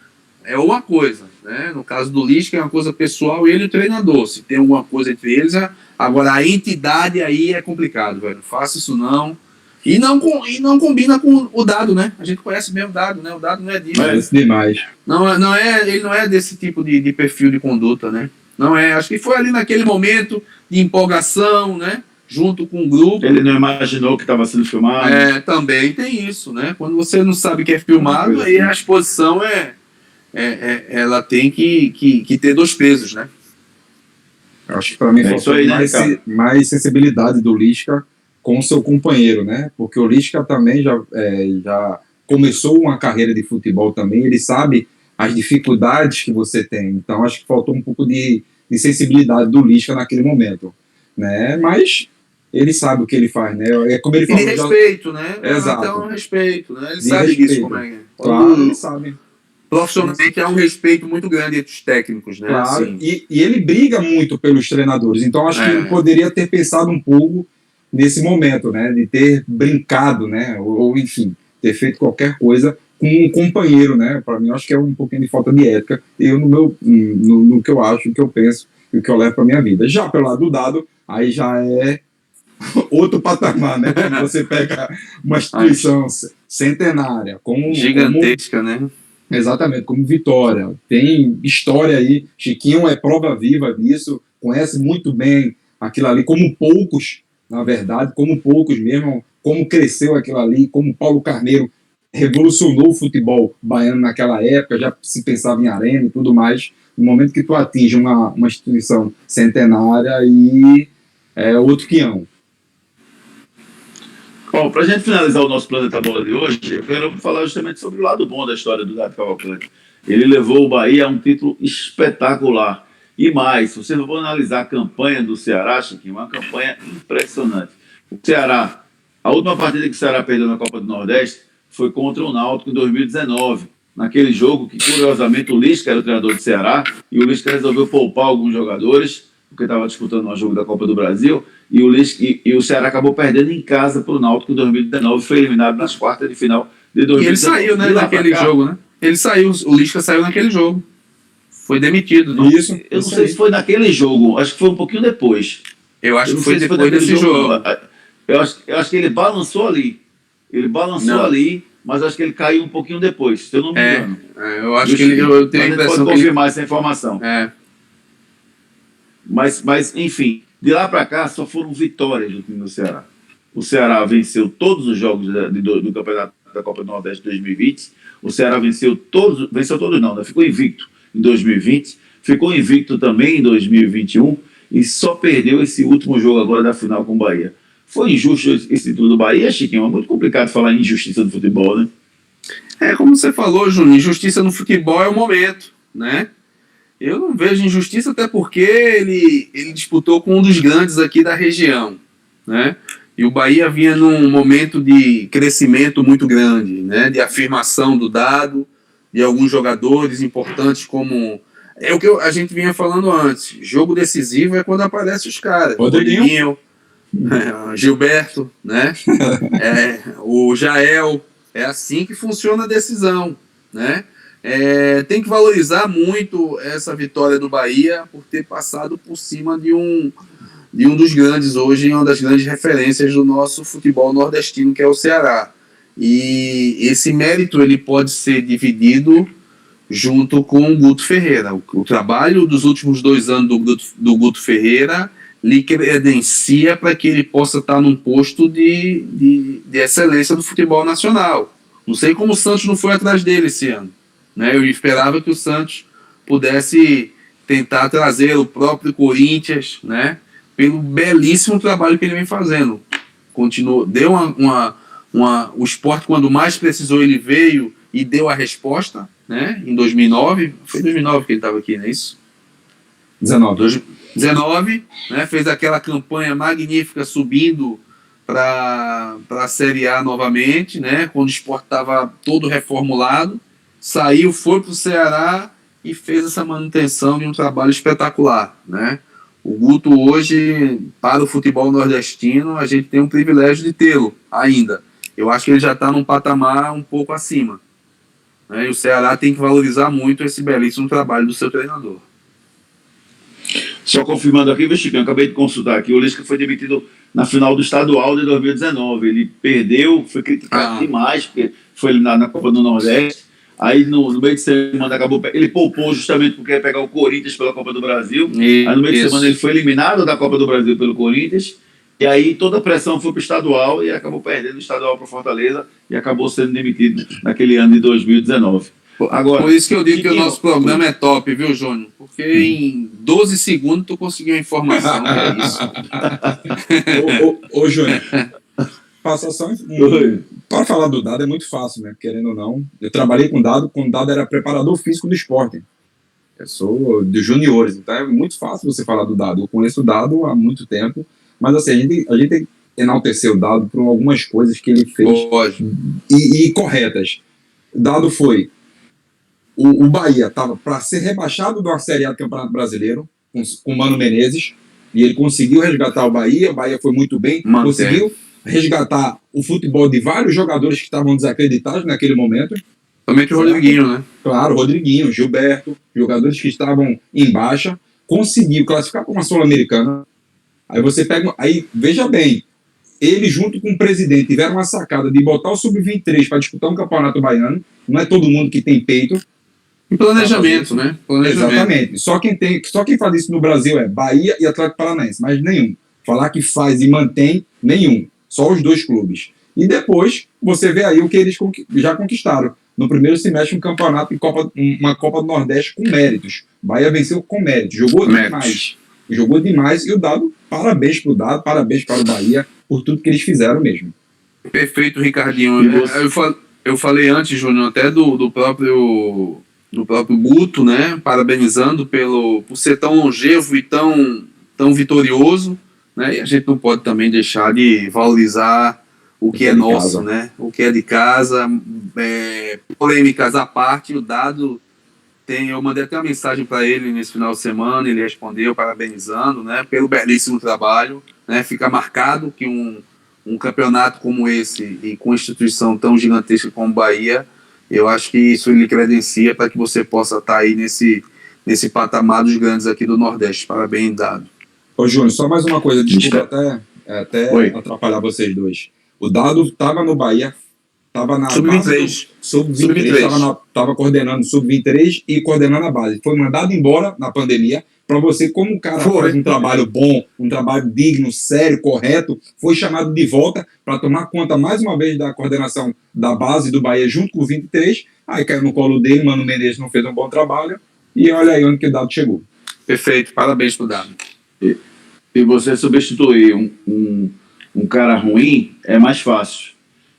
é uma coisa, né? No caso do Lisca é uma coisa pessoal, ele e o treinador. Se tem alguma coisa entre eles, agora a entidade aí é complicado, velho. Não faça isso não. E não combina com o Dado, né? A gente conhece mesmo o Dado, né? O Dado não é disso. É isso demais. Ele não é desse tipo de perfil de conduta, né? Não é. Acho que foi ali naquele momento de empolgação, né? Junto com o grupo. Ele não imaginou que estava sendo filmado. Também tem isso, né? Quando você não sabe que é filmado, aí a exposição ela tem que ter 2 pesos, né? Eu acho que para mim faltou mais sensibilidade do Lisca com o seu companheiro, né? Porque o Lisca também já começou uma carreira de futebol também, ele sabe as dificuldades que você tem. Então acho que faltou um pouco de sensibilidade do Lisca naquele momento, né? Mas ele sabe o que ele faz, né? É como ele falou. E de respeito, né? Exato. Então, respeito, né? Ele De sabe respeito. disso como é. Claro, ele sabe. Profissionalmente há um respeito muito grande entre os técnicos, né? Claro, Assim. e ele briga muito pelos treinadores, então acho que ele poderia ter pensado um pouco nesse momento, né, de ter brincado, né, ou enfim, ter feito qualquer coisa com um companheiro, né, para mim acho que é um pouquinho de falta de ética, no que eu acho, o que eu penso e o que eu levo para minha vida. Já pelo lado do Dado, aí já é outro patamar, né, quando você pega uma instituição centenária, gigantesca, né? Exatamente, como Vitória. Tem história aí, Chiquinho é prova viva disso, conhece muito bem aquilo ali, como poucos, na verdade, como poucos mesmo, como cresceu aquilo ali, como Paulo Carneiro revolucionou o futebol baiano naquela época, já se pensava em arena e tudo mais. No momento que tu atinge uma instituição centenária, aí é outro quião. Bom, para a gente finalizar o nosso Planeta Bola de hoje, eu quero falar justamente sobre o lado bom da história do Dado Cavalcante. Ele levou o Bahia a um título espetacular. E mais, se você for analisar a campanha do Ceará, Chiquinho, uma campanha impressionante. O Ceará, a última partida que o Ceará perdeu na Copa do Nordeste foi contra o Náutico em 2019. Naquele jogo que, curiosamente, o Lisca era o treinador do Ceará e o Lisca resolveu poupar alguns jogadores, porque estava disputando um jogo da Copa do Brasil, e o Ceará acabou perdendo em casa para o Náutico em 2019, foi eliminado nas quartas de final de 2019. E ele saiu, né, naquele jogo, né? Ele saiu, o Lisca saiu naquele jogo. Foi demitido. Não? Isso. Eu não sei se foi naquele jogo, acho que foi um pouquinho depois. Eu acho que foi depois desse jogo. Eu acho que ele balançou ali. Ali, mas acho que ele caiu um pouquinho depois, se eu não me engano. Eu acho que eu tenho a impressão pode confirmar essa informação. Mas, enfim, de lá para cá só foram vitórias do time do Ceará. O Ceará venceu todos os jogos do Campeonato da Copa do Nordeste 2020. O Ceará venceu todos não, né? Ficou invicto em 2020, ficou invicto também em 2021 e só perdeu esse último jogo agora da final com o Bahia. Foi injusto esse título do Bahia, Chiquinho? É muito complicado falar em injustiça do futebol, né? Como você falou, Júnior, injustiça no futebol é o momento, né? Eu não vejo injustiça, até porque ele disputou com um dos grandes aqui da região, né? E o Bahia vinha num momento de crescimento muito grande, né? De afirmação do Dado, de alguns jogadores importantes como... É o que a gente vinha falando antes. Jogo decisivo é quando aparecem os caras. Rodriguinho. Gilberto, né? O Jael. É assim que funciona a decisão, né? Tem que valorizar muito essa vitória do Bahia por ter passado por cima de um dos grandes hoje, uma das grandes referências do nosso futebol nordestino, que é o Ceará. E esse mérito ele pode ser dividido junto com o Guto Ferreira. O trabalho dos últimos 2 anos do Guto Ferreira lhe credencia para que ele possa estar num posto de excelência do futebol nacional. Não sei como o Santos não foi atrás dele esse ano, né? Eu esperava que o Santos pudesse tentar trazer o próprio Corinthians, né? Pelo belíssimo trabalho que ele vem fazendo. Deu o Sport, quando mais precisou, ele veio e deu a resposta, né? Em 2009, foi 2009 que ele estava aqui, não é isso? 19, né? Fez aquela campanha magnífica subindo para a Série A novamente, né? Quando o Sport estava todo reformulado, saiu, foi para o Ceará e fez essa manutenção de um trabalho espetacular, né? O Guto hoje, para o futebol nordestino, a gente tem um privilégio de tê-lo ainda. Eu acho que ele já está num patamar um pouco acima, né? E o Ceará tem que valorizar muito esse belíssimo trabalho do seu treinador. Só confirmando aqui, Chiquinho, acabei de consultar aqui, o Lisca foi demitido na final do estadual de 2019. Ele perdeu, foi criticado demais, porque foi eliminado na Copa do Nordeste. Aí no meio de semana ele poupou justamente porque ia pegar o Corinthians pela Copa do Brasil. Aí no meio de semana ele foi eliminado da Copa do Brasil pelo Corinthians. E aí toda a pressão foi para o estadual e acabou perdendo o estadual para o Fortaleza e acabou sendo demitido naquele ano de 2019. Agora, por isso que eu digo Chiquinho, que o nosso programa é top, viu, Júnior? Porque em 12 segundos tu conseguiu a informação, é isso. Ô, Júnior, passa só para falar do Dado é muito fácil, né? Querendo ou não. Eu trabalhei com o Dado quando o Dado era preparador físico do Sporting. Eu sou dos juniores, então é muito fácil você falar do Dado. Eu conheço o Dado há muito tempo, mas assim, a gente tem que enaltecer o Dado por algumas coisas que ele fez e corretas. O Dado foi... O Bahia estava para ser rebaixado da Série A do Campeonato Brasileiro com o Mano Menezes, e ele conseguiu resgatar o Bahia foi muito bem, conseguiu resgatar o futebol de vários jogadores que estavam desacreditados naquele momento. Somente o Rodriguinho, né? Claro, Rodriguinho, Gilberto, jogadores que estavam em baixa, conseguiu classificar para uma Sul-Americana. Aí você pega, aí veja bem, ele junto com o presidente tiveram uma sacada de botar o Sub-23 para disputar um campeonato baiano. Não é todo mundo que tem peito. Em planejamento, né? Planejamento. Exatamente. Só quem faz isso no Brasil é Bahia e Atlético Paranaense, mas nenhum. Falar que faz e mantém, nenhum. Só os dois clubes. E depois, você vê aí o que eles já conquistaram. No primeiro semestre, um campeonato, uma Copa do Nordeste com méritos. Bahia venceu com méritos. Jogou demais. Jogou demais. E o Dado, parabéns pro Dado, parabéns para o Bahia por tudo que eles fizeram mesmo. Perfeito, Ricardinho. Eu falei antes, Júnior, até do próprio Guto, né? Parabenizando por ser tão longevo e tão vitorioso, né? E a gente não pode também deixar de valorizar o que é nosso, né? O que é de casa, polêmicas à parte. O Dado eu mandei até uma mensagem para ele nesse final de semana, ele respondeu parabenizando, né? Pelo belíssimo trabalho, né? Fica marcado que um campeonato como esse e com uma instituição tão gigantesca como o Bahia, eu acho que isso lhe credencia para que você possa estar aí nesse patamar dos grandes aqui do Nordeste. Parabéns, Dado. Ô, Júnior, só mais uma coisa, desculpa até atrapalhar vocês dois. O Dado estava no Bahia, estava na Sub-23. Sub-23, estava coordenando Sub-23 e coordenando a base. Foi mandado embora na pandemia para você, como um cara faz um trabalho bom, um trabalho digno, sério, correto, foi chamado de volta para tomar conta mais uma vez da coordenação da base do Bahia junto com o 23, aí caiu no colo dele, Mano Menezes não fez um bom trabalho, e olha aí onde que o Dado chegou. Perfeito, parabéns pro Dado. E você substituir um cara ruim é mais fácil.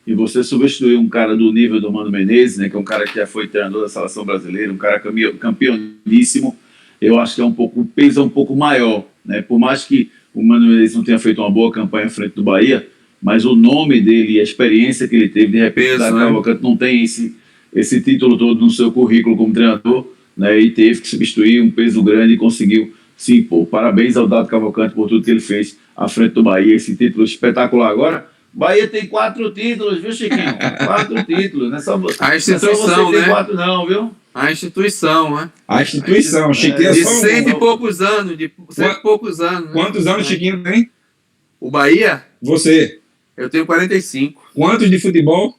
E você substituir um cara do nível do Mano Menezes, né, que é um cara que já foi treinador da seleção brasileira, um cara campeoníssimo, eu acho que o peso é um pouco maior, né? Por mais que o Mano Menezes não tenha feito uma boa campanha à frente do Bahia, mas o nome dele e a experiência que ele teve, de repente, Cavalcante não tem esse título todo no seu currículo como treinador, né? E teve que substituir um peso grande e conseguiu se impor. Parabéns ao Dado Cavalcante por tudo que ele fez à frente do Bahia, esse título espetacular. Agora, Bahia tem 4 títulos, viu, Chiquinho? 4 títulos, não é só, a instituição, você né? tem 4 não, viu? A instituição, né? A instituição, Chiquinho. De 100 e poucos anos, né? Quantos anos Chiquinho tem? O Bahia? Você? Eu tenho 45. Quantos de futebol?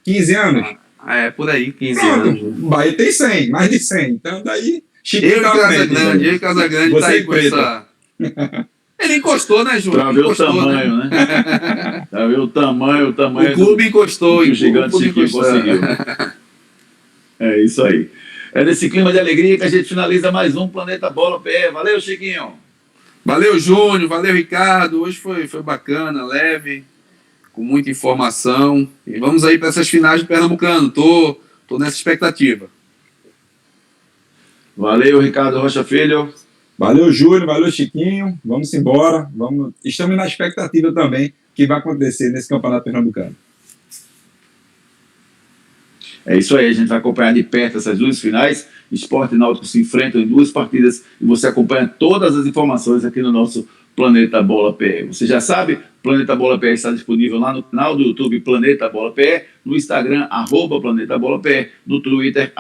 15 anos? Por aí, 15 Pronto. anos. O Bahia tem 100, mais de 100. Então daí... Chiquinho Eu e Casagrande tá aí com essa... Ele encostou, né, Júnior? Pra ver o tamanho, né? Pra ver o tamanho. O clube encostou. Que o gigante Chiquinho conseguiu. É isso aí. É nesse clima de alegria que a gente finaliza mais um Planeta Bola PE. Valeu, Chiquinho. Valeu, Júnior. Valeu, Ricardo. Hoje foi bacana, leve, com muita informação. E vamos aí para essas finais de Pernambucano. Tô nessa expectativa. Valeu, Ricardo Rocha Filho. Valeu, Júlio. Valeu, Chiquinho. Vamos embora. Estamos na expectativa também que vai acontecer nesse Campeonato Pernambucano. É isso aí, a gente vai acompanhar de perto essas duas finais. Sport e Náutico se enfrentam em 2 partidas e você acompanha todas as informações aqui no nosso Planeta Bola PE. Você já sabe, Planeta Bola PE está disponível lá no canal do YouTube Planeta Bola PE, no Instagram, @Planeta Bola PE, no Twitter,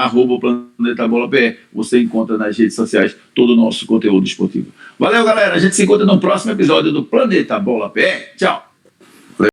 @Planeta Bola PE. Você encontra nas redes sociais todo o nosso conteúdo esportivo. Valeu, galera. A gente se encontra no próximo episódio do Planeta Bola PE. Tchau.